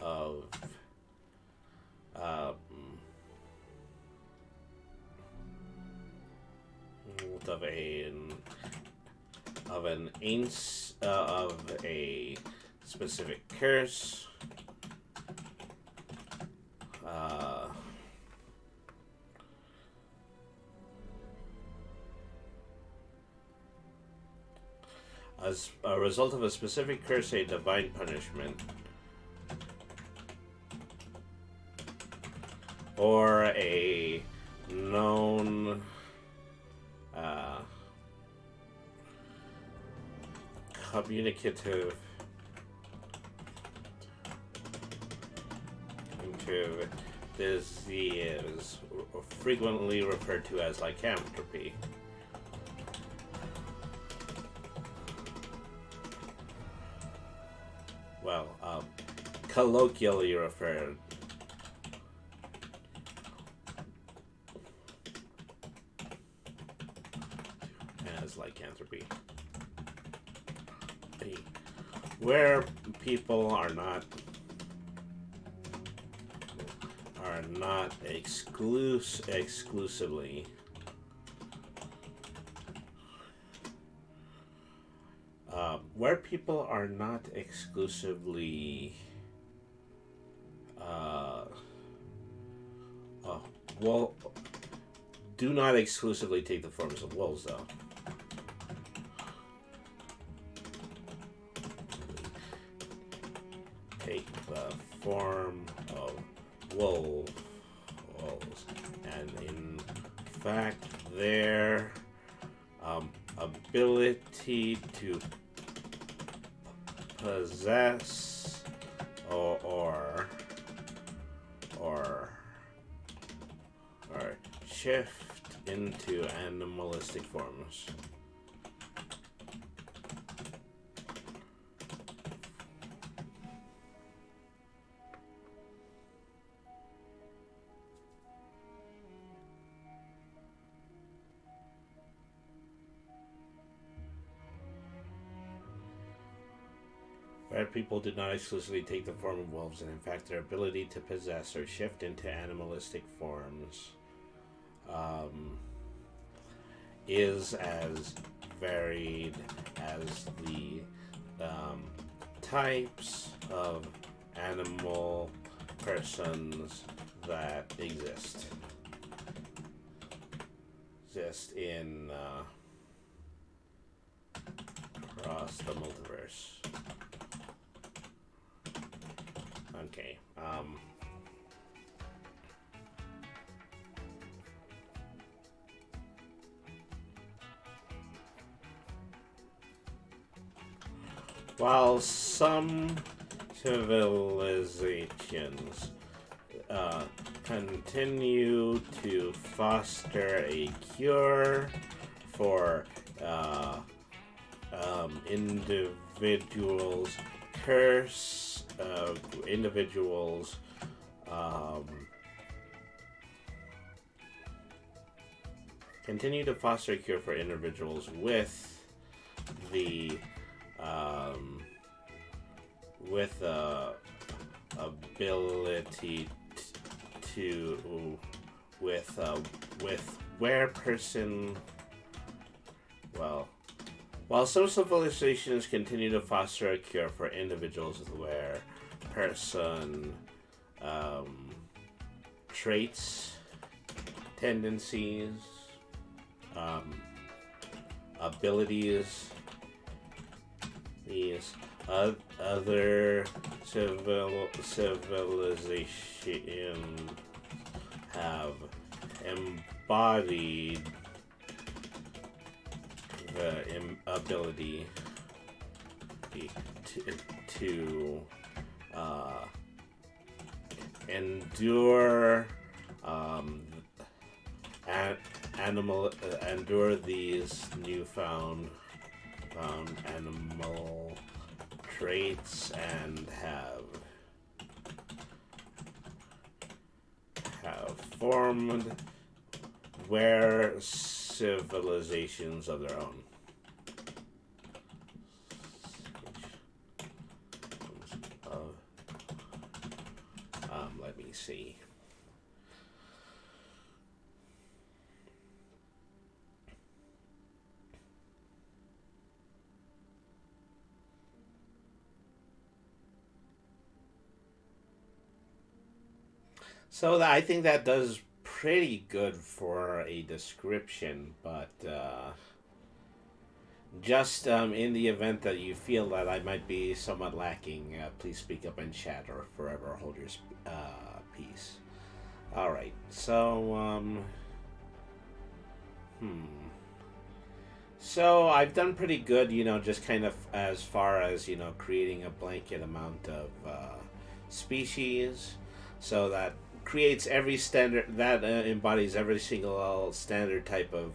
of a specific curse. As a result of a specific curse, a divine punishment, or a known communicative disease, frequently referred to as lycanthropy. Well, colloquially referred as lycanthropy, where people are not exclusively do not exclusively take the forms of wolves, though. Take the form of wolves, and in fact, their ability to possess or shift into animalistic forms. Where people do not exclusively take the form of wolves, and in fact their ability to possess or shift into animalistic forms is as varied as the types of animal persons that exist in across the multiverse. Okay. While some civilizations continue to foster a cure for individuals' continue to foster a cure for individuals with the ability to with where person. Well, while some civilizations continue to foster a cure for individuals with where person traits, tendencies, abilities, these other civilizations have embodied the ability to endure endure these newfound animal traits and have formed where civilizations of their own. Let me see. So I think that does pretty good for a description, but just in the event that you feel that I might be somewhat lacking, please speak up in chat or forever hold your peace. All right, so so I've done pretty good, just kind of as far as creating a blanket amount of species, so that creates every standard that embodies every single standard type of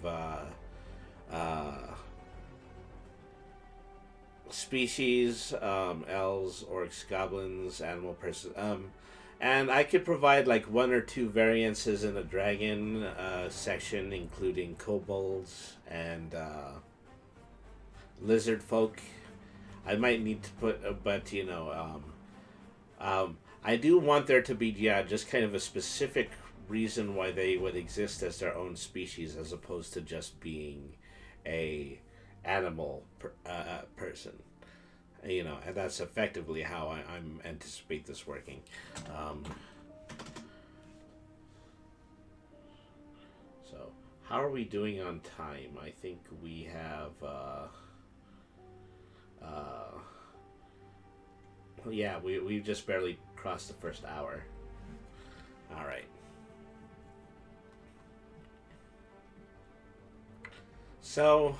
species, elves, orcs, goblins, animal person, and I could provide like one or two variances in the dragon section, including kobolds and lizard folk. I might need to put, but I do want there to be, just kind of a specific reason why they would exist as their own species, as opposed to just being a animal person. And that's effectively how I'm anticipate this working. So, how are we doing on time? I think we have. Yeah, we've just barely crossed the first hour. All right. So,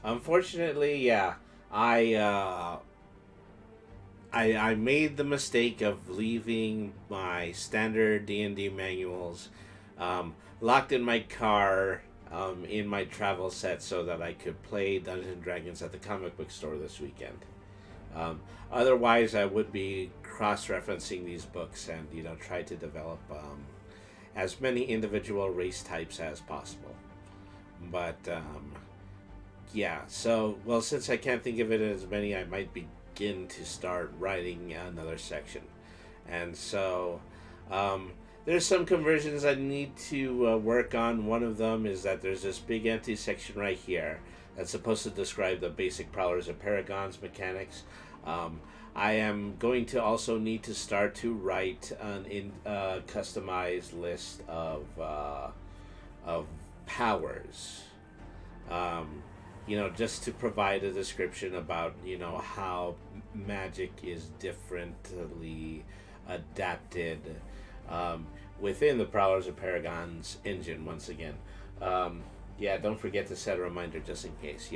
unfortunately, yeah, I made the mistake of leaving my standard D&D manuals locked in my car in my travel set so that I could play Dungeons and Dragons at the comic book store this weekend. Otherwise, I would be cross-referencing these books and try to develop as many individual race types as possible. But yeah, so since I can't think of it as many, I might begin to start writing another section. And so there's some conversions I need to work on. One of them is that there's this big empty section right here that's supposed to describe the basic Prowlers and Paragons mechanics. I am going to also need to start to write an customized list of powers. Just to provide a description about how magic is differently adapted within the Prowlers and Paragons engine. Once again, don't forget to set a reminder just in case.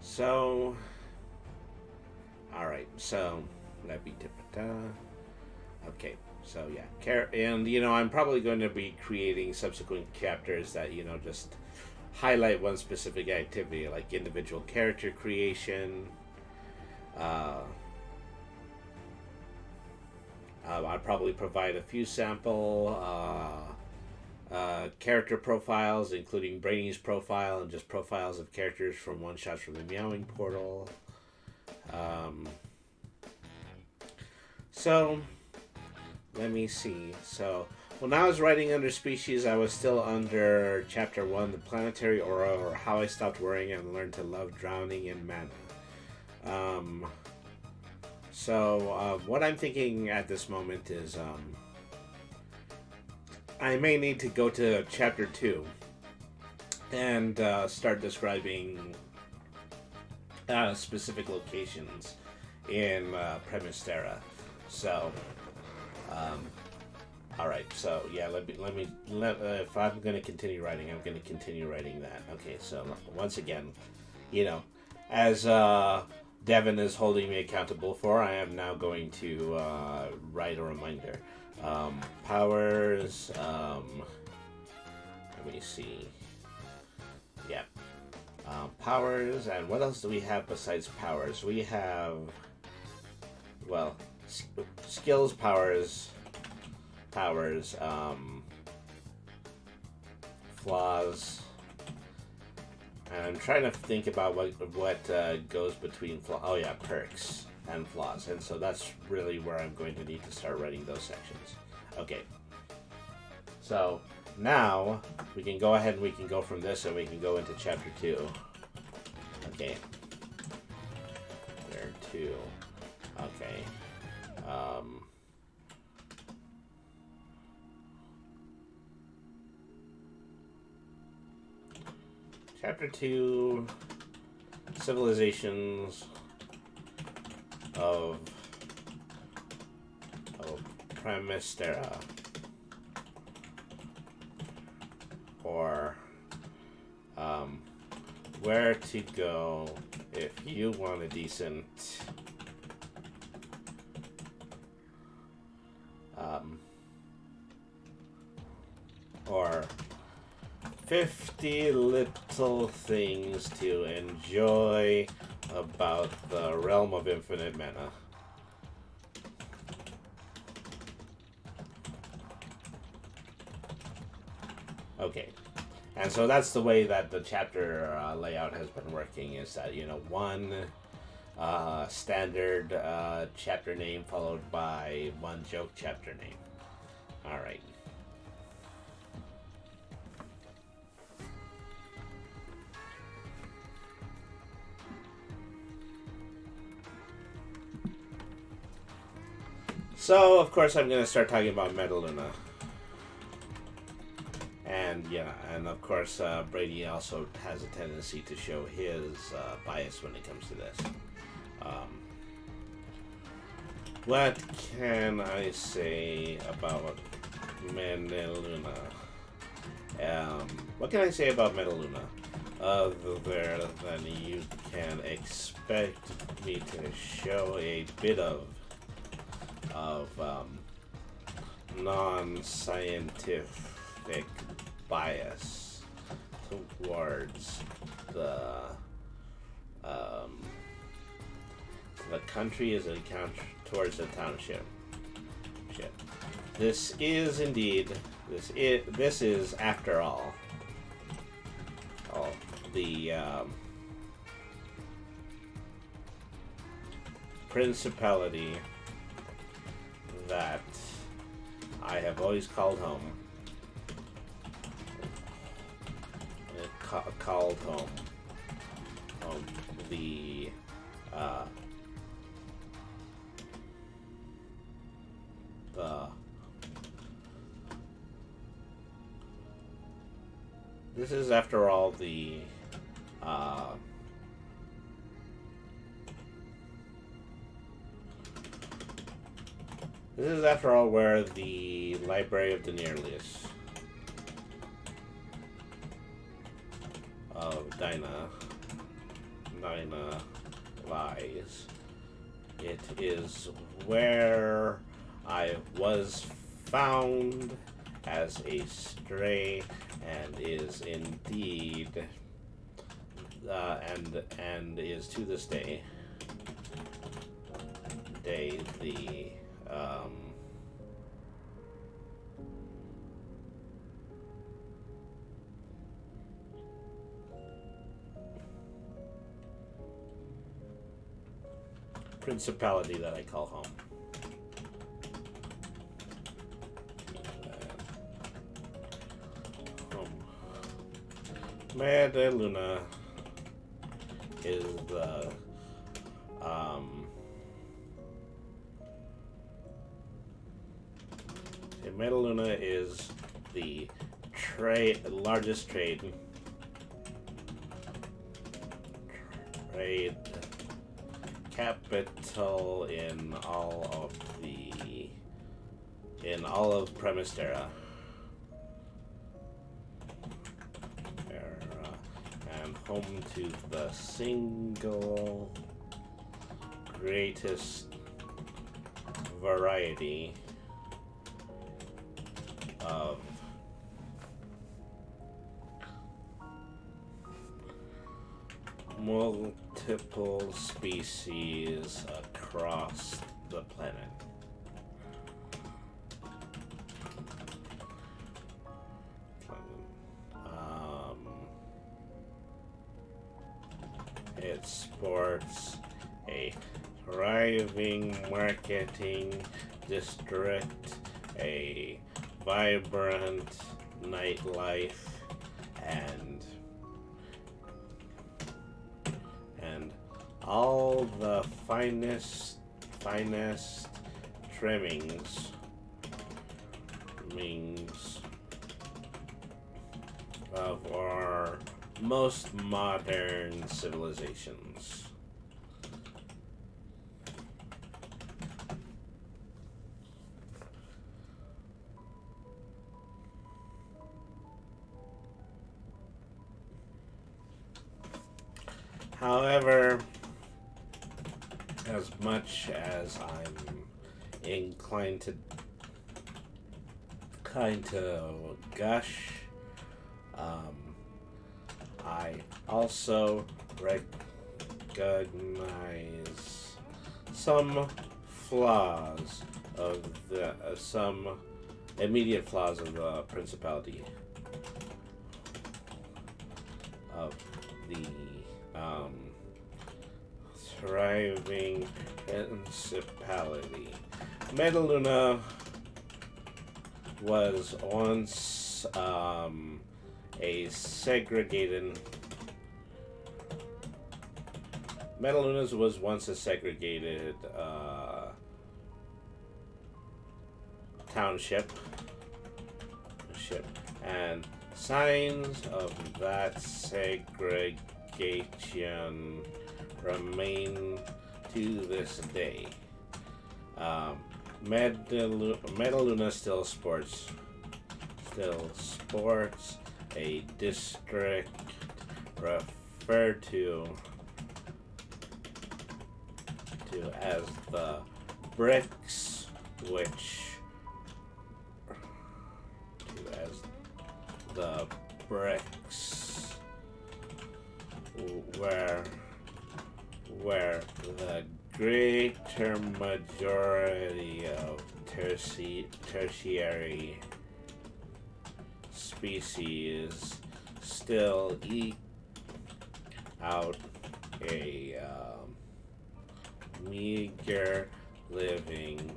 So all right, so let me okay, so and I'm probably going to be creating subsequent chapters that just highlight one specific activity, like individual character creation. I'll probably provide a few sample character profiles, including Brainy's profile and just profiles of characters from one shots from the Meowing Portal. So, let me see. So, when I was writing under species, I was still under chapter 1, the planetary aura, or how I stopped worrying and learned to love drowning in mana. What I'm thinking at this moment is I may need to go to chapter 2 and start describing specific locations in Premystera. So, all right. So yeah, if I'm going to continue writing, I'm going to continue writing that. Okay. So once again, as Devin is holding me accountable for, I am now going to write a reminder. Powers. Let me see. Yeah. Powers, and what else do we have besides powers? We have, well, skills, powers, flaws, and I'm trying to think about what goes between oh yeah, perks and flaws, and so that's really where I'm going to need to start writing those sections. Okay, so now we can go ahead and we can go from this and we can go into chapter 2. Okay. There, 2. Okay. Chapter 2, Civilizations of Premystera. Or where to go if you want a decent or 50 little things to enjoy about the realm of infinite mana. Okay. And so that's the way that the chapter layout has been working, is that, one standard chapter name followed by one joke chapter name. All right. So, of course, I'm going to start talking about Metaluna. And of course, Brady also has a tendency to show his bias when it comes to this. What can I say about Metaluna? What can I say about Metaluna? Other than you can expect me to show a bit of non-scientific bias towards the country as it counts towards the township. This is indeed this is after all the principality that I have always called home. Called home. This is after all the this is after all where the Library of Daenerys of Dinah lies. It is where I was found as a stray, and is indeed and is to this day the principality that I call home. Metaluna is the Metaluna is the largest trade capital in all of Premistera. And home to the single greatest variety of multiple species across the planet. It sports a thriving marketing district, a vibrant nightlife, and all the finest trimmings of our most modern civilizations. However, as much as I'm inclined to gush, I also recognize some flaws of some immediate flaws of the principality of the thriving principality. Metaluna was once a segregated. Metalunas was once a segregated township, and signs of that segregation remain to this day. Metaluna still sports a district referred to as the Bricks, where the greater majority of tertiary species still eke out a meager living.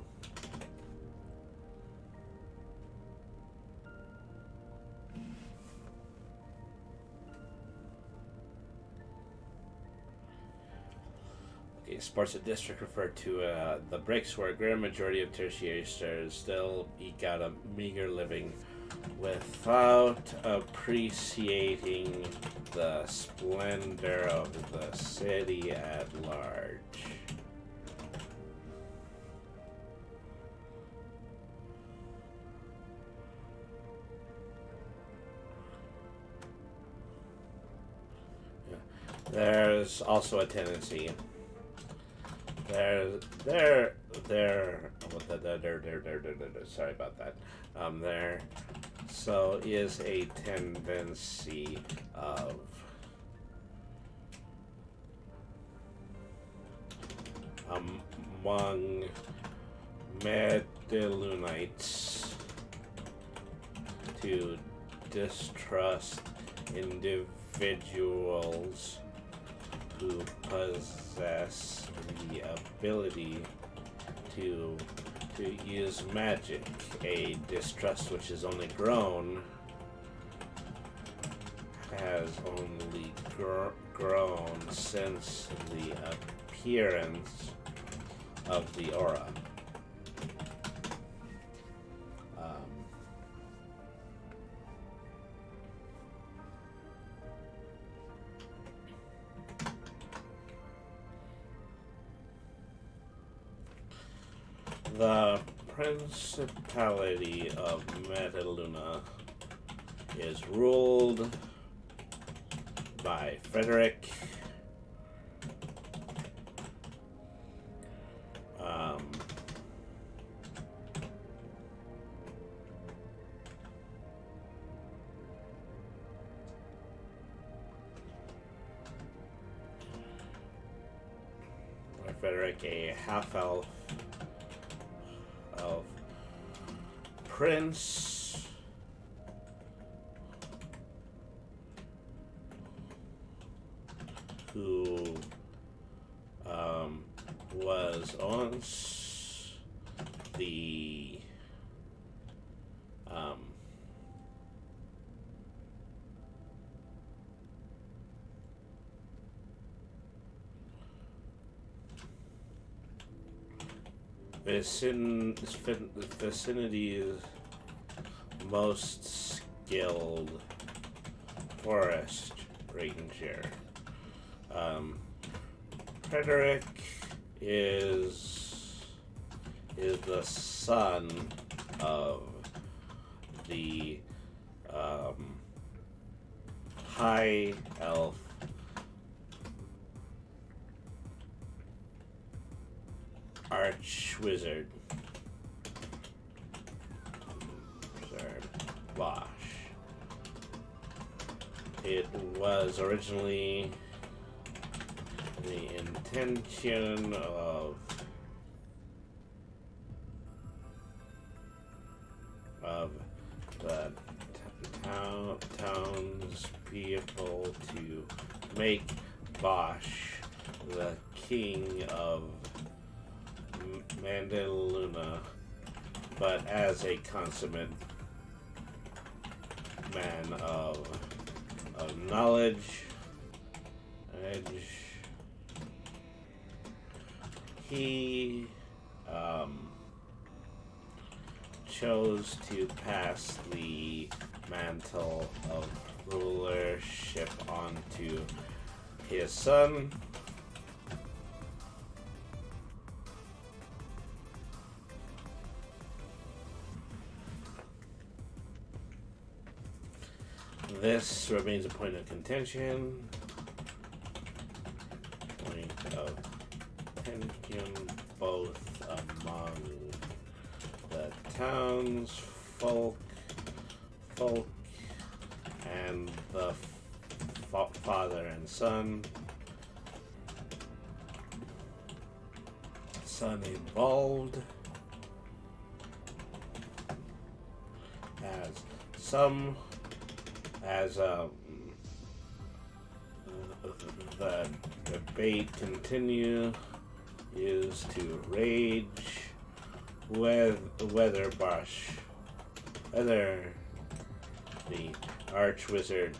Sports a district referred to the Bricks, where a great majority of tertiary stars still eke out a meager living without appreciating the splendor of the city at large. There's also a tendency. Sorry about that. There so is a tendency of among Metalunites to distrust individuals who possess the ability to use magic, a distrust which has only grown has only grown since the appearance of the aura. The Principality of Metaluna is ruled by Frederick. Frederick, a half-elf of Prince who was once the vicinity's most skilled forest ranger. Frederick is the son of the high elf arch wizard Bosch. It was originally the intention of the townspeople to make Bosch the king of Metaluna, but as a consummate man of knowledge, he chose to pass the mantle of rulership on to his son. This remains a point of contention. Both among the townsfolk and the father and son. Son involved as the debate continues to rage whether the arch wizard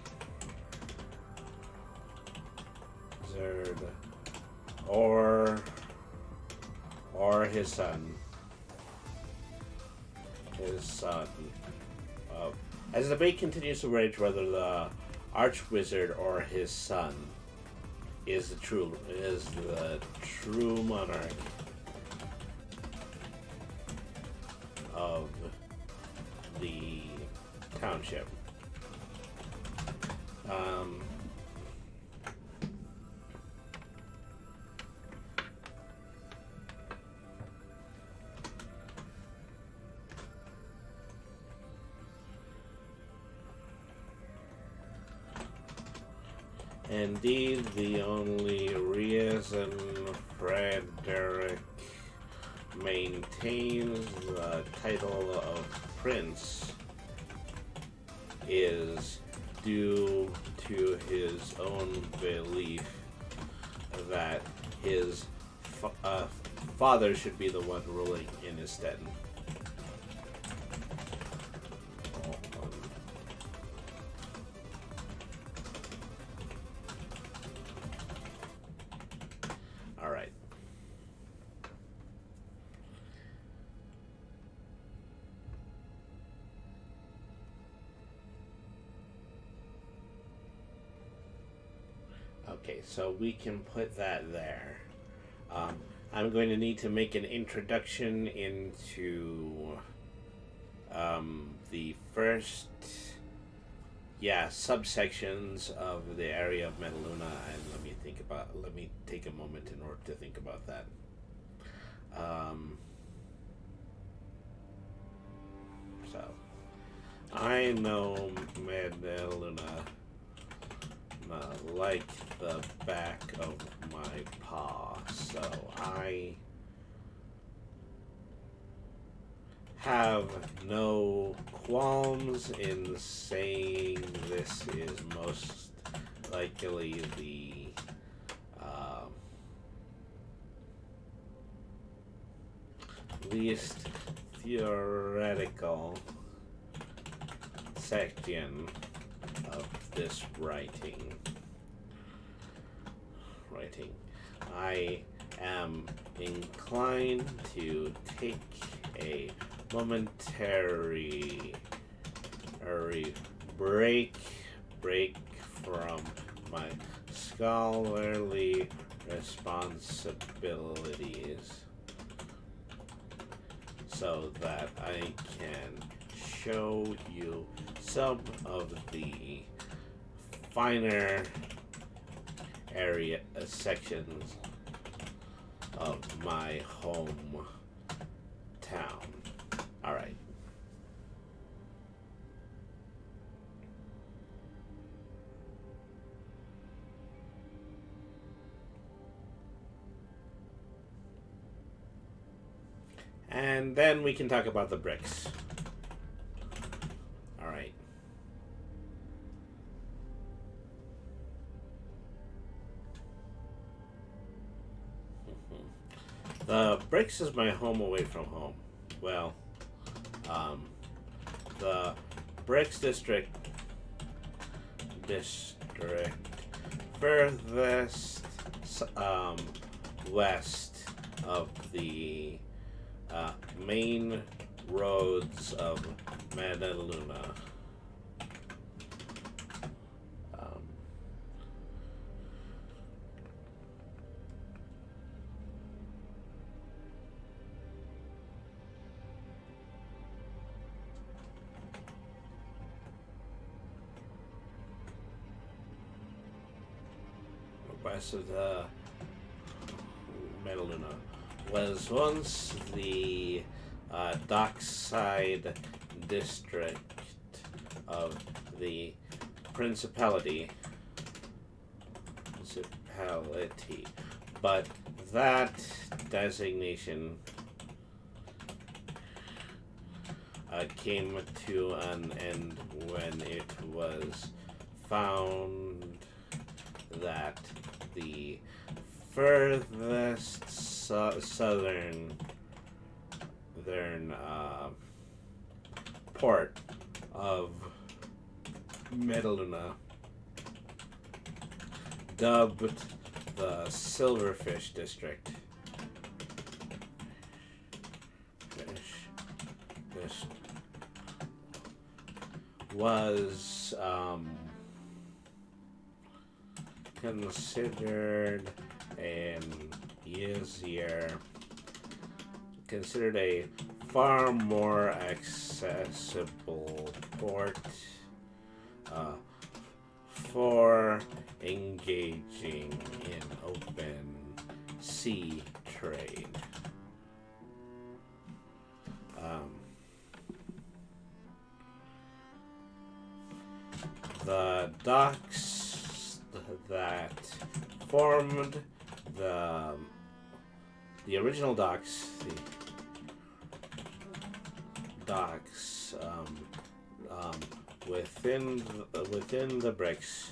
or his son. As the debate continues to rage whether the arch wizard or his son is the true monarch of the township. Indeed, the only reason Frederick maintains the title of prince is due to his own belief that his father should be the one ruling in his stead. Okay, so we can put that there. I'm going to need to make an introduction into the first, subsections of the area of Metaluna, and let me take a moment in order to think about that. So, I know Metaluna like the back of my paw, so I have no qualms in saying this is most likely the least theoretical section of this writing. I am inclined to take a momentary break from my scholarly responsibilities so that I can show you some of the finer area sections of my home town. All right. And then we can talk about the bricks. All right. The bricks is my home away from home. Well, the bricks district furthest west of the main roads of Metaluna. West of the Metaluna was once the dockside district of the principality, but that designation came to an end when it was found that the furthest southern port of Metaluna, dubbed the Silverfish District, was considered a far more accessible port for engaging in open sea trade. The docks that formed the original docks, within the bricks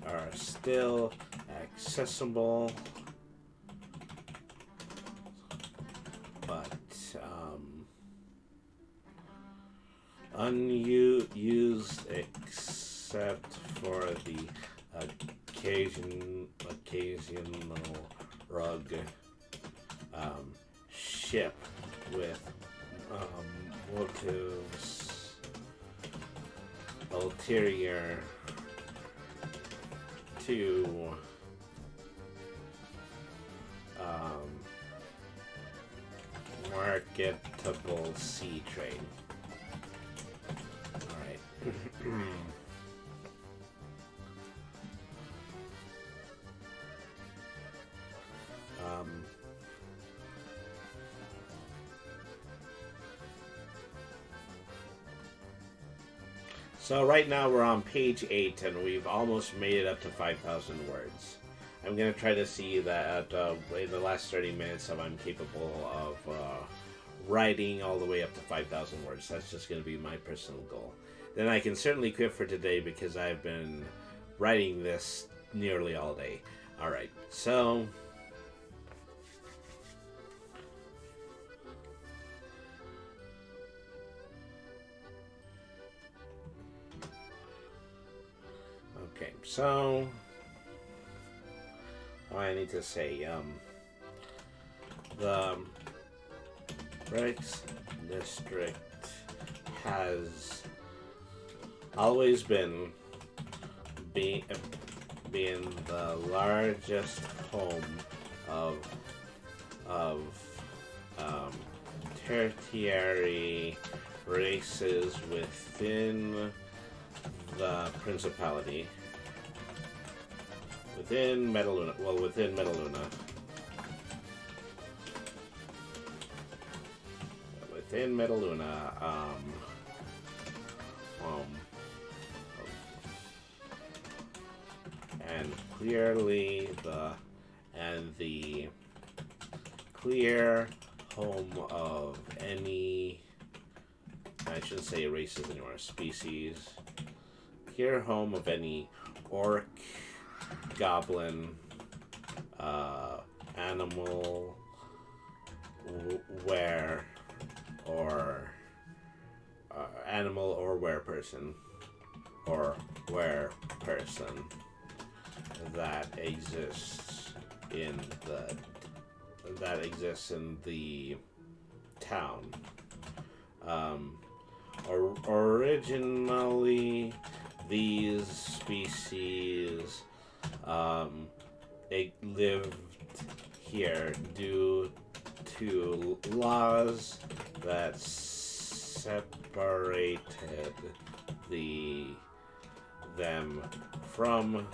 are still accessible, but unused except for the occasional rug ship with motives ulterior to marketable sea trade. Alright. So right now we're on page 8 and we've almost made it up to 5,000 words. I'm going to try to see that in the last 30 minutes if I'm capable of writing all the way up to 5,000 words. That's just going to be my personal goal. Then I can certainly quit for today because I've been writing this nearly all day. Alright, so... Okay, so... I need to say, the Bricks District has always been the largest home of tertiary races within the Principality. Within Metaluna. Within Metaluna, and clearly the clear home of any, I shouldn't say races anymore, species, clear home of any orc, goblin, animal, animal or were person that exists in the town. Originally, these species it lived here due to laws that separated them from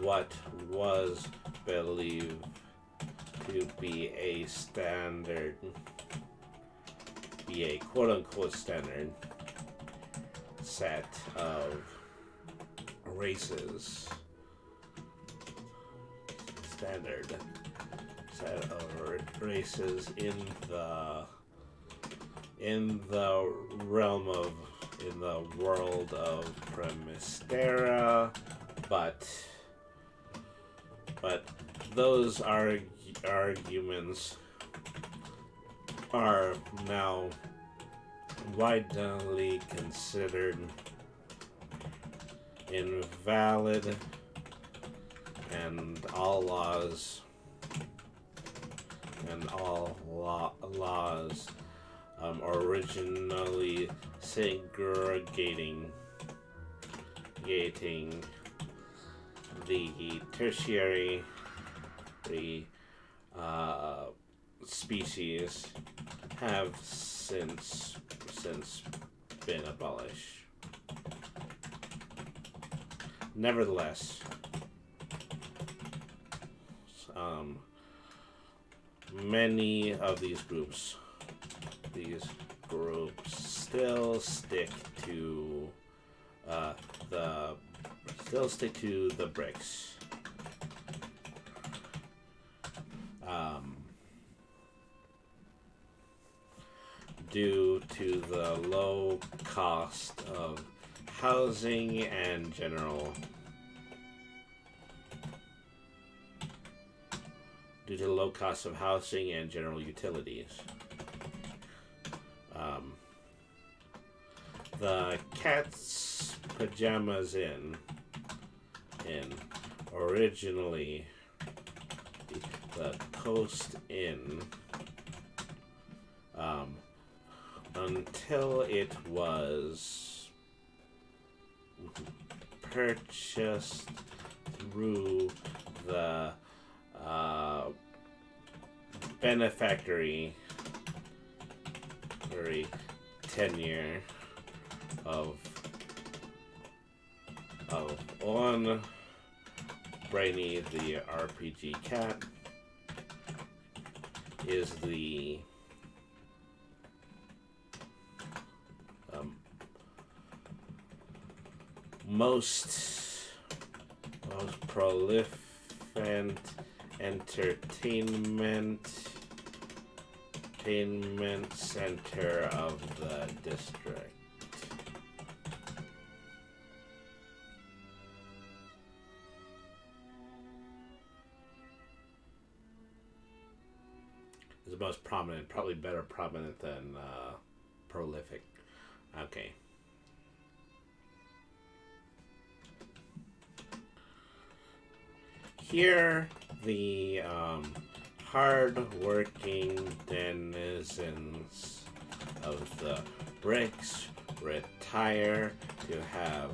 what was believed to be a quote-unquote standard set of races. In the world of Primistera, but those arguments are now widely considered invalid, and all laws originally segregating the tertiary species have since been abolished. Nevertheless, many of these groups still stick to the bricks. Due to the low cost of housing and general utilities. The Cat's Pajamas Inn, originally the Coast Inn, until it was purchased through the benefactory tenure of on Brainy the RPG cat is the most prolific entertainment center of the district. Is the most prominent, probably better prominent than prolific. Okay. Here, the hard-working denizens of the bricks retire to have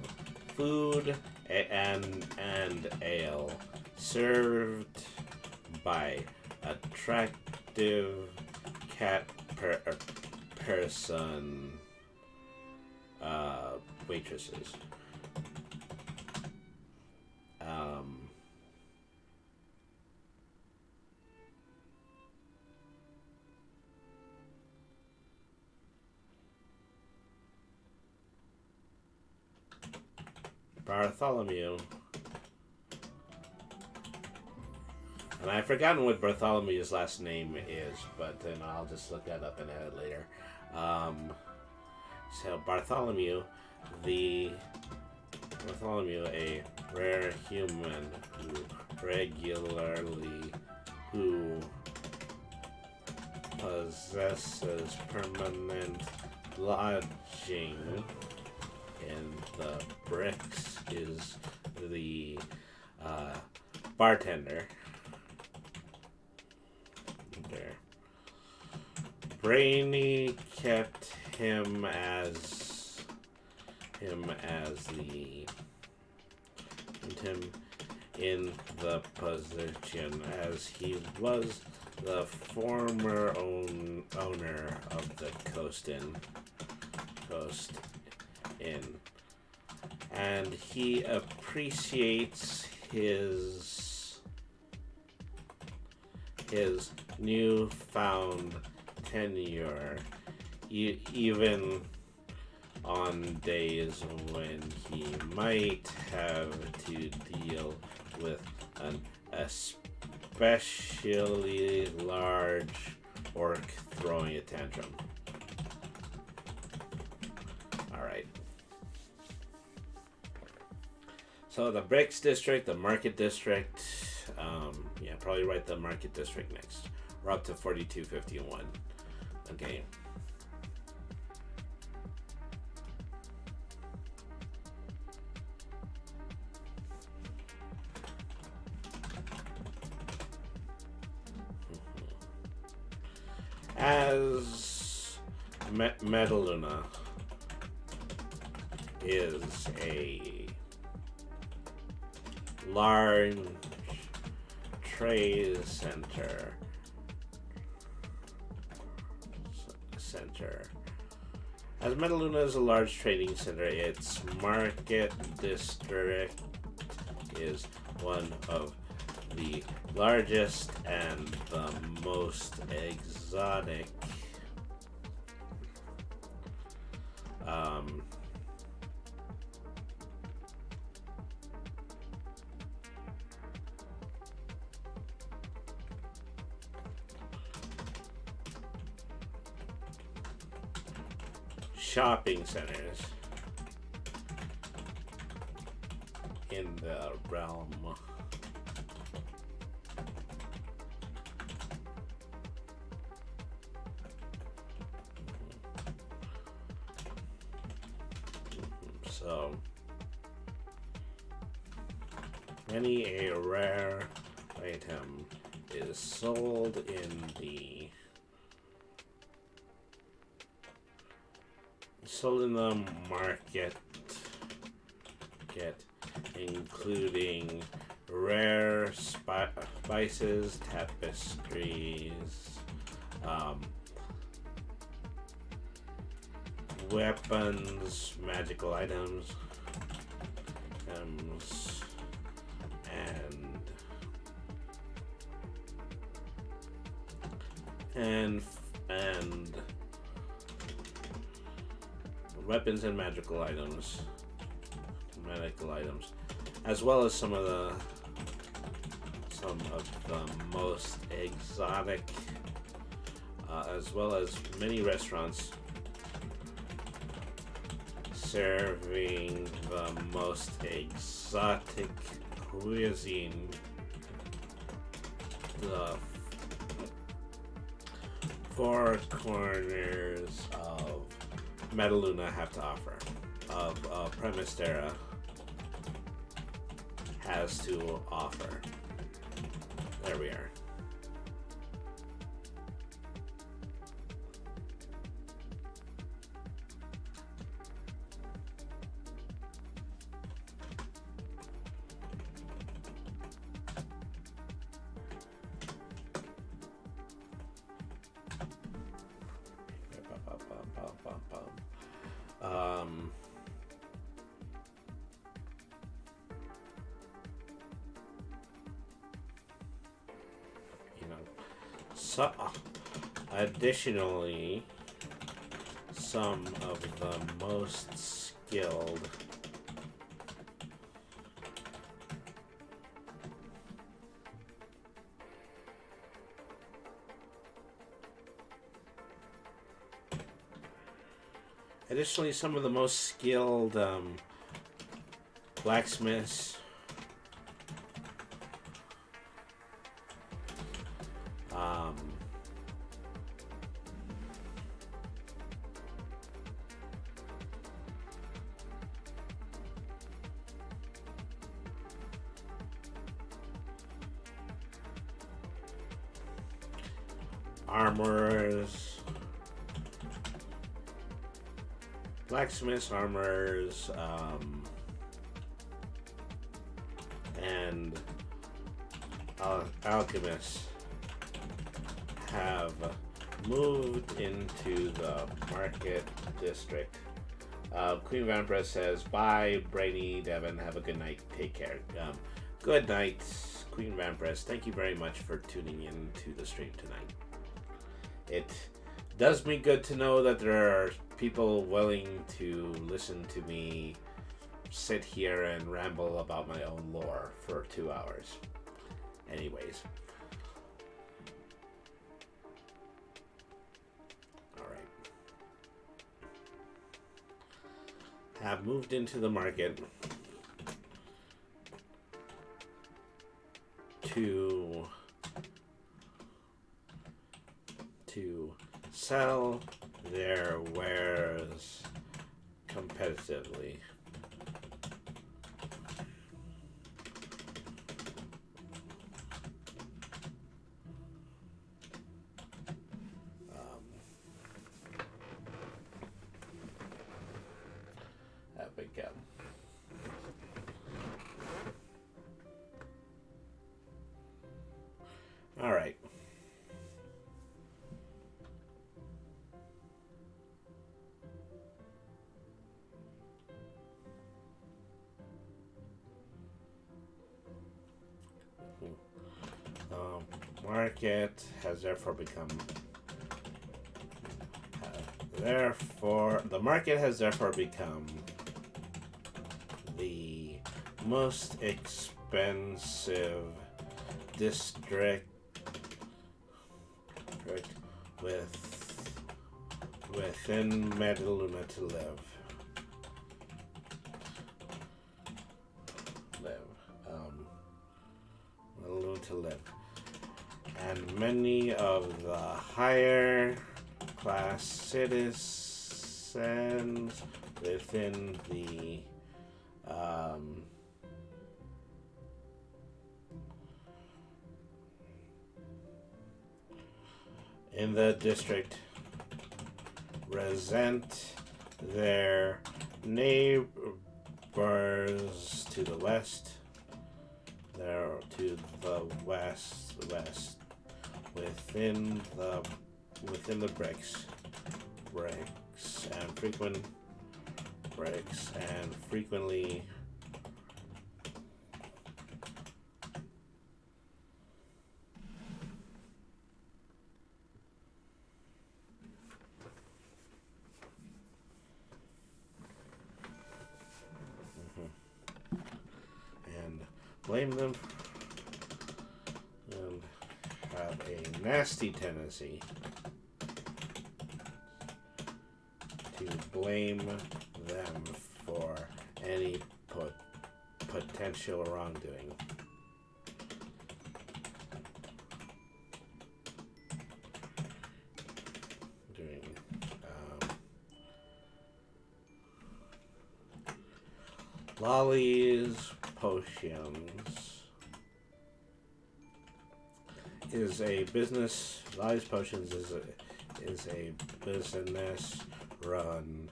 food and ale served by attractive cat person waitresses. Bartholomew. And I've forgotten what Bartholomew's last name is, but then I'll just look that up and add it later. So Bartholomew, a rare human who possesses permanent lodging in the bricks, is the bartender. There. Brainy kept him as in the position as he was the former owner of the Coast Inn, and he appreciates his newfound tenure, even on days when he might have to deal with an especially large orc throwing a tantrum. Alright. So the Bricks District, the Market District, yeah, probably write the Market District next. We're up to 4251. Okay. As Metaluna is a large trade center. As Metaluna is a large trading center, its market district is one of the largest and the most exotic shopping centers in the realm. So many a rare item is sold in the market including rare spices, tapestries, weapons, magical items, and weapons and magical items, as well as some of the most exotic, as well as many restaurants serving the most exotic cuisine the four corners of Metaluna have to offer, of Premystera has to offer. There we are. So, additionally, some of the most skilled blacksmiths, armorers, blacksmiths, armorers, and alchemists have moved into the market district. Queen Vampiress says, "Bye, Brainy, Devin. Have a good night. Take care." Good night, Queen Vampiress. Thank you very much for tuning in to the stream tonight. It does me good to know that there are people willing to listen to me sit here and ramble about my own lore for 2 hours. Anyways. Alright. Have moved into the market to sell their wares competitively. There we go. All right. Market has therefore become the market has therefore become the most expensive district within Metaluna to live. Metaluna to live. And many of the higher class citizens within the in the district resent their Spurs to the west. There to the west, within the bricks and frequently and blame them and have a nasty tendency to blame them for any potential wrongdoing. Lolly's Potions is a business. Lolly's Potions is a business run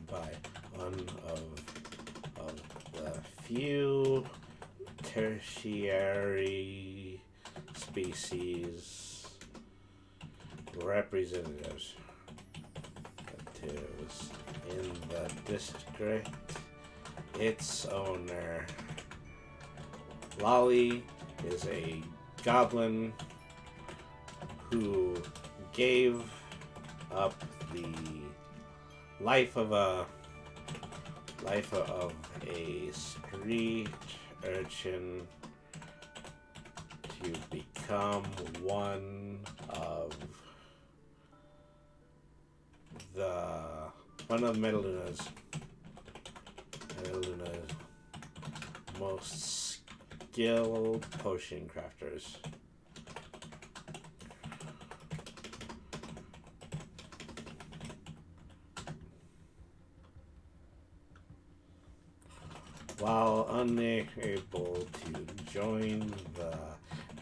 by one of the few tertiary species representatives in the district. Its owner, Lolly, is a goblin who gave up the life of a street urchin to become one of Metaluna's most skilled potion crafters. While unable to join the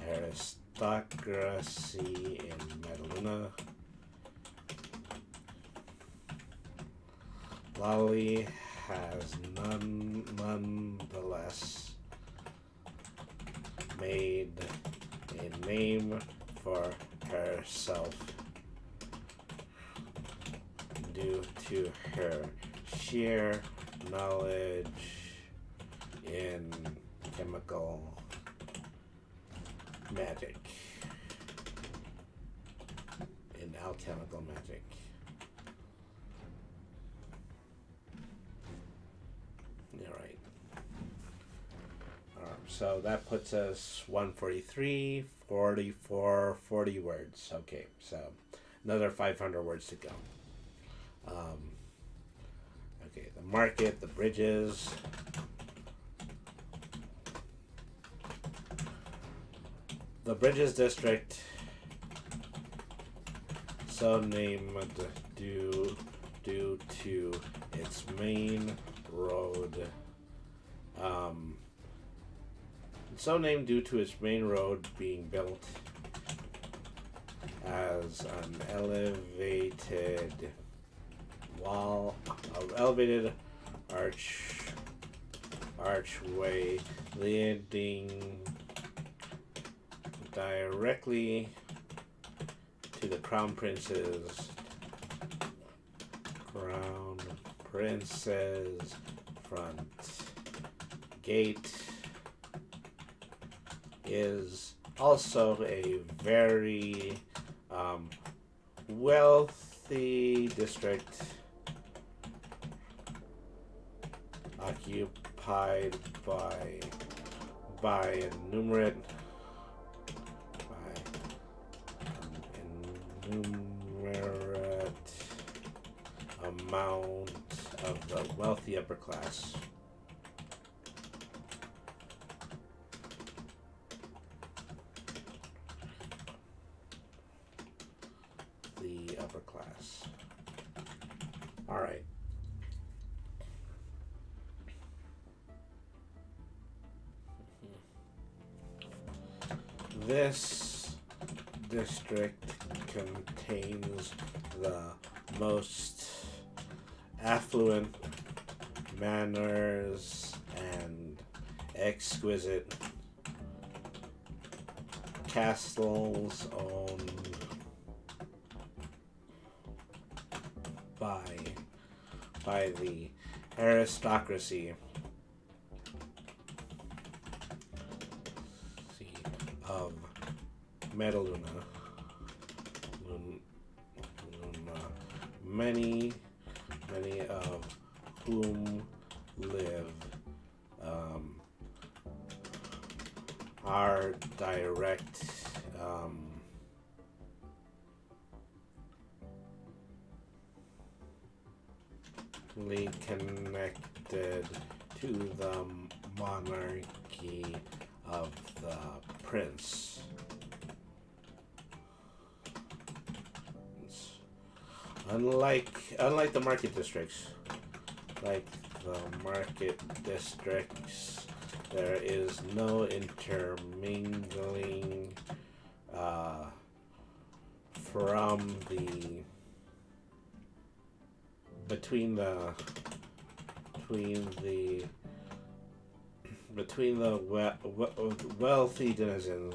aristocracy in Metaluna, Lolly has nonetheless made a name for herself due to her sheer knowledge in chemical magic, in alchemical magic. Alright. So that puts us 143, 44, 40 words. Okay, so another 500 words to go. Okay, the market, the bridges. The Bridges District, so named due to its main road. So named due to its main road being built as an elevated archway leading directly to the Crown Prince's front gate is also a very wealthy district occupied by a numerate amount of the wealthy upper class. The upper class. All right. This district contains the most affluent manners and exquisite castles owned by the aristocracy of Metaluna. Many of whom live are direct connected to the monarchy of the prince. Unlike the market districts, there is no intermingling from between the wealthy denizens,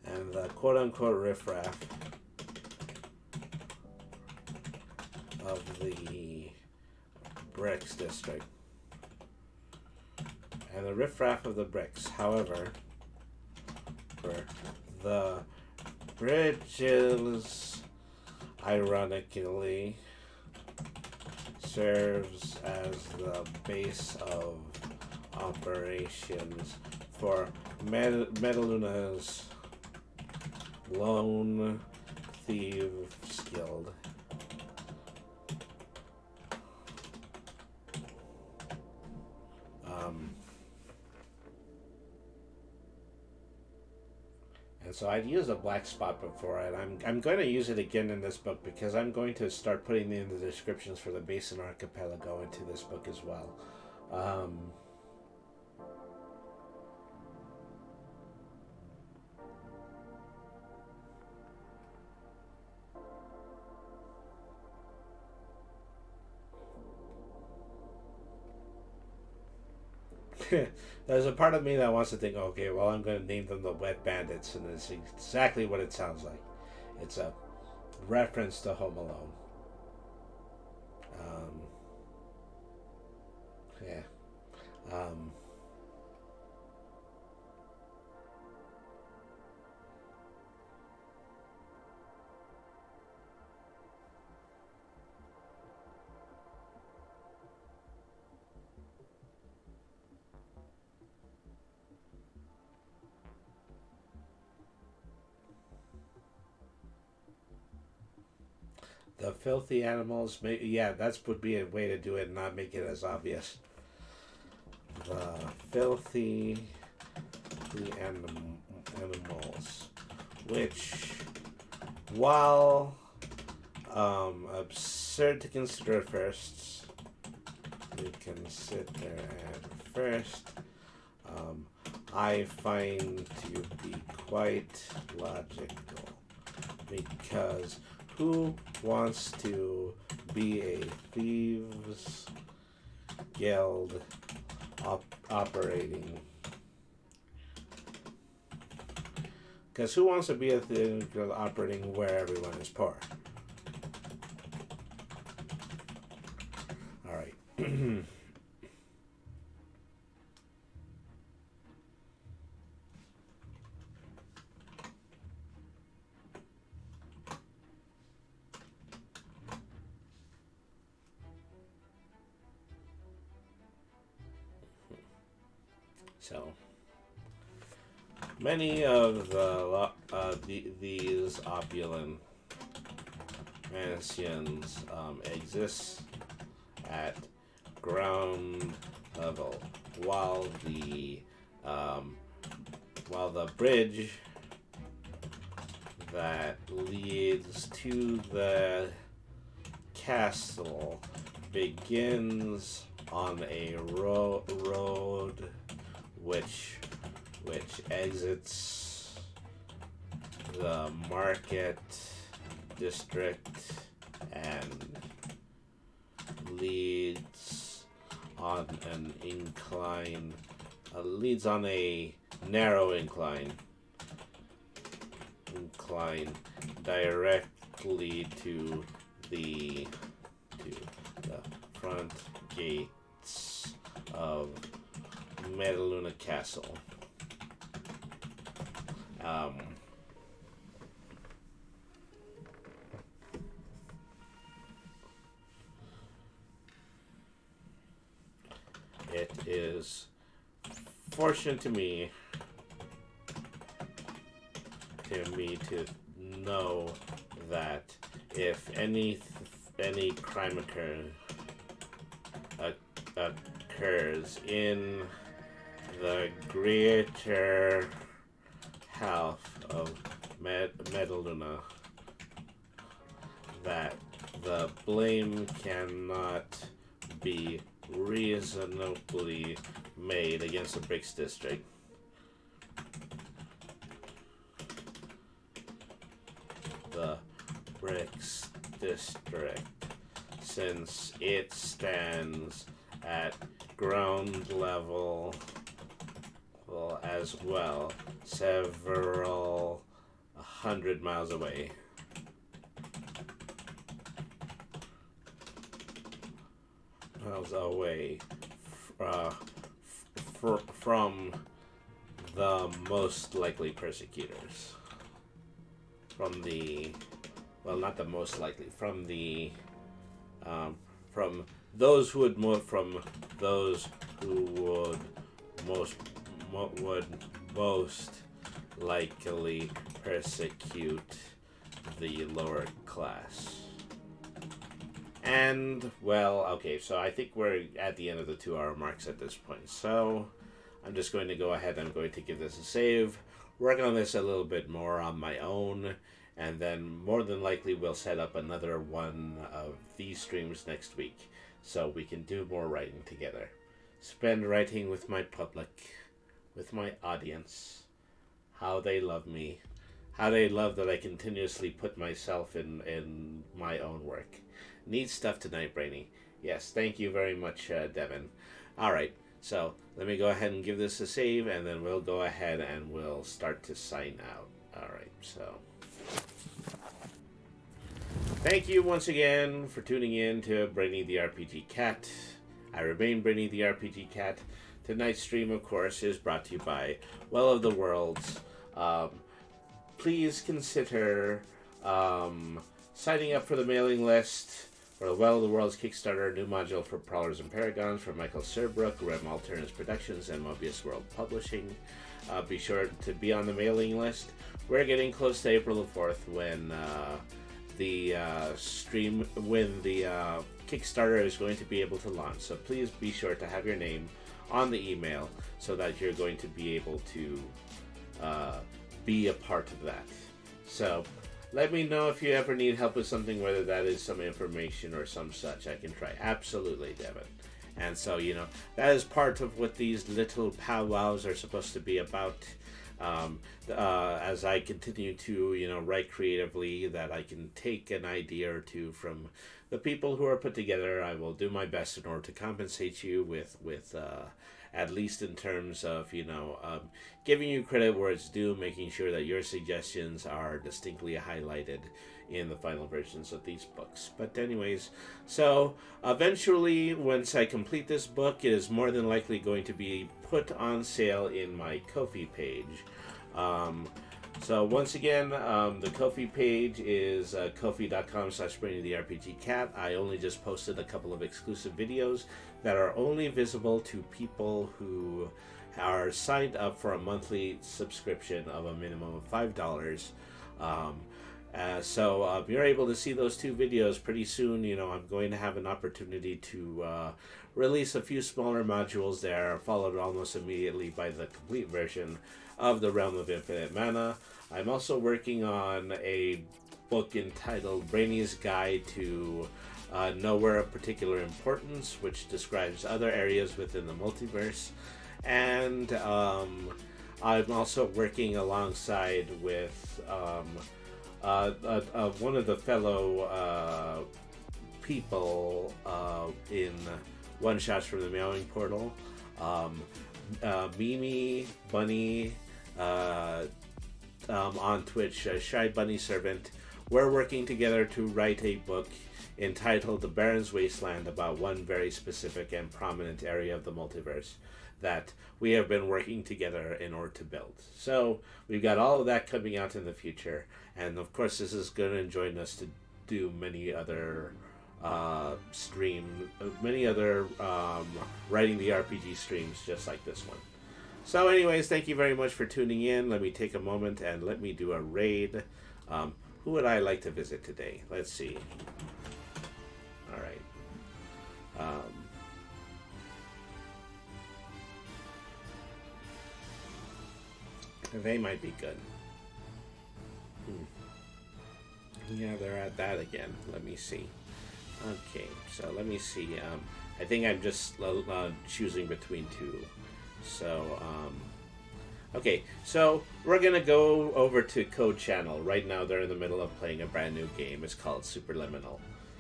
and the quote-unquote riffraff of the Bricks district. And the riffraff of the Bricks, however, the bridges, ironically, serves as the base of operations for Metaluna's Lone Thieves Guild. And so I'd used a black spot before, and I'm going to use it again in this book because I'm going to start putting in the descriptions for the Basin Archipelago into this book as well. There's a part of me that wants to think, okay, well, I'm going to name them the Wet Bandits, and it's exactly what it sounds like. It's a reference to Home Alone. Yeah. The filthy animals, that would be a way to do it and not make it as obvious. The filthy animals, which, while absurd to consider at first, you can sit there at first, I find to be quite logical, because who wants to be a thieves guild operating? Because who wants to be a thieves guild operating where everyone is poor? All right. So many of these opulent mansions exist at ground level, while the bridge that leads to the castle begins on a road which exits the market district and leads on an incline, leads on a narrow incline directly to the front gates of Metaluna Castle. It is fortunate to me to know that if any crime occurs in the greater half of Metaluna, that the blame cannot be reasonably made against the Bricks District. The Bricks District, since it stands at ground level as well, several 100 miles away. From the most likely persecutors. From those who would most likely persecute the lower class. And, well, okay, so I think we're at the end of the 2-hour marks at this point. So I'm just going to go ahead. I'm going to give this a save, work on this a little bit more on my own, and then more than likely we'll set up another one of these streams next week so we can do more writing together. Spend writing with my public, with my audience, how they love me, how they love that I continuously put myself in my own work. Neat stuff tonight, Brainy. Yes, thank you very much, Devin. Alright, so let me go ahead and give this a save, and then we'll go ahead and we'll start to sign out. Alright, so thank you once again for tuning in to Brainy the RPG Cat. I remain Brainy the RPG Cat. Tonight's stream, of course, is brought to you by Well of the Worlds. Please consider signing up for the mailing list for the Well of the Worlds Kickstarter, new module for Prowlers and Paragons from Michael Serbrook, Rem Alternatives Productions, and Mobius World Publishing. Be sure to be on the mailing list. We're getting close to April the 4th when the Kickstarter is going to be able to launch. So please be sure to have your name on the email so that you're going to be able to be a part of that. So let me know if you ever need help with something, whether that is some information or some such. I can try. Absolutely, Devin. And so, that is part of what these little powwows are supposed to be about. As I continue to, write creatively, that I can take an idea or two from the people who are put together. I will do my best in order to compensate you with at least in terms of, giving you credit where it's due, making sure that your suggestions are distinctly highlighted in the final versions of these books. But anyways, so eventually, once I complete this book, it is more than likely going to be put on sale in my Ko-fi page. So once again, the Ko-fi page is kofi.com/BrainyTheRPGCat. I only just posted a couple of exclusive videos that are only visible to people who are signed up for a monthly subscription of a minimum of $5. So you're able to see those two videos pretty soon. I'm going to have an opportunity to release a few smaller modules there, followed almost immediately by the complete version of the Realm of Infinite Mana. I'm also working on a book entitled Brainy's Guide to Nowhere of Particular Importance, which describes other areas within the multiverse. And I'm also working alongside with one of the fellow people in One Shots from the Meowing Portal. Mimi Bunny on Twitch, Shy Bunny Servant. We're working together to write a book entitled The Baron's Wasteland, about one very specific and prominent area of the multiverse that we have been working together in order to build. So we've got all of that coming out in the future, and of course this is going to join us to do many other writing the RPG streams just like this one. So anyways, thank you very much for tuning in. Let me take a moment and let me do a raid. Who would I like to visit today? Let's see. All right. They might be good. Yeah, they're at that again. Let me see. Okay, so let me see. I think I'm just choosing between two. So, okay, so we're going to go over to Code Channel. Right now they're in the middle of playing a brand new game. It's called Superliminal.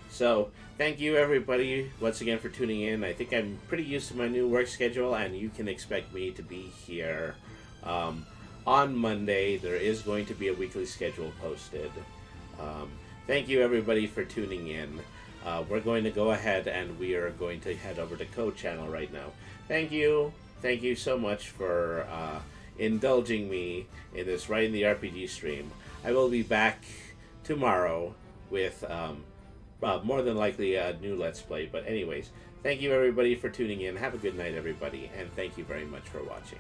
So, thank you everybody once again for tuning in. I think I'm pretty used to my new work schedule, and you can expect me to be here on Monday. There is going to be a weekly schedule posted. Thank you everybody for tuning in. We're going to go ahead and we are going to head over to Code Channel right now. Thank you. Thank you so much for indulging me in this Writing the RPG stream. I will be back tomorrow with more than likely a new Let's Play. But anyways, thank you everybody for tuning in. Have a good night everybody, and thank you very much for watching.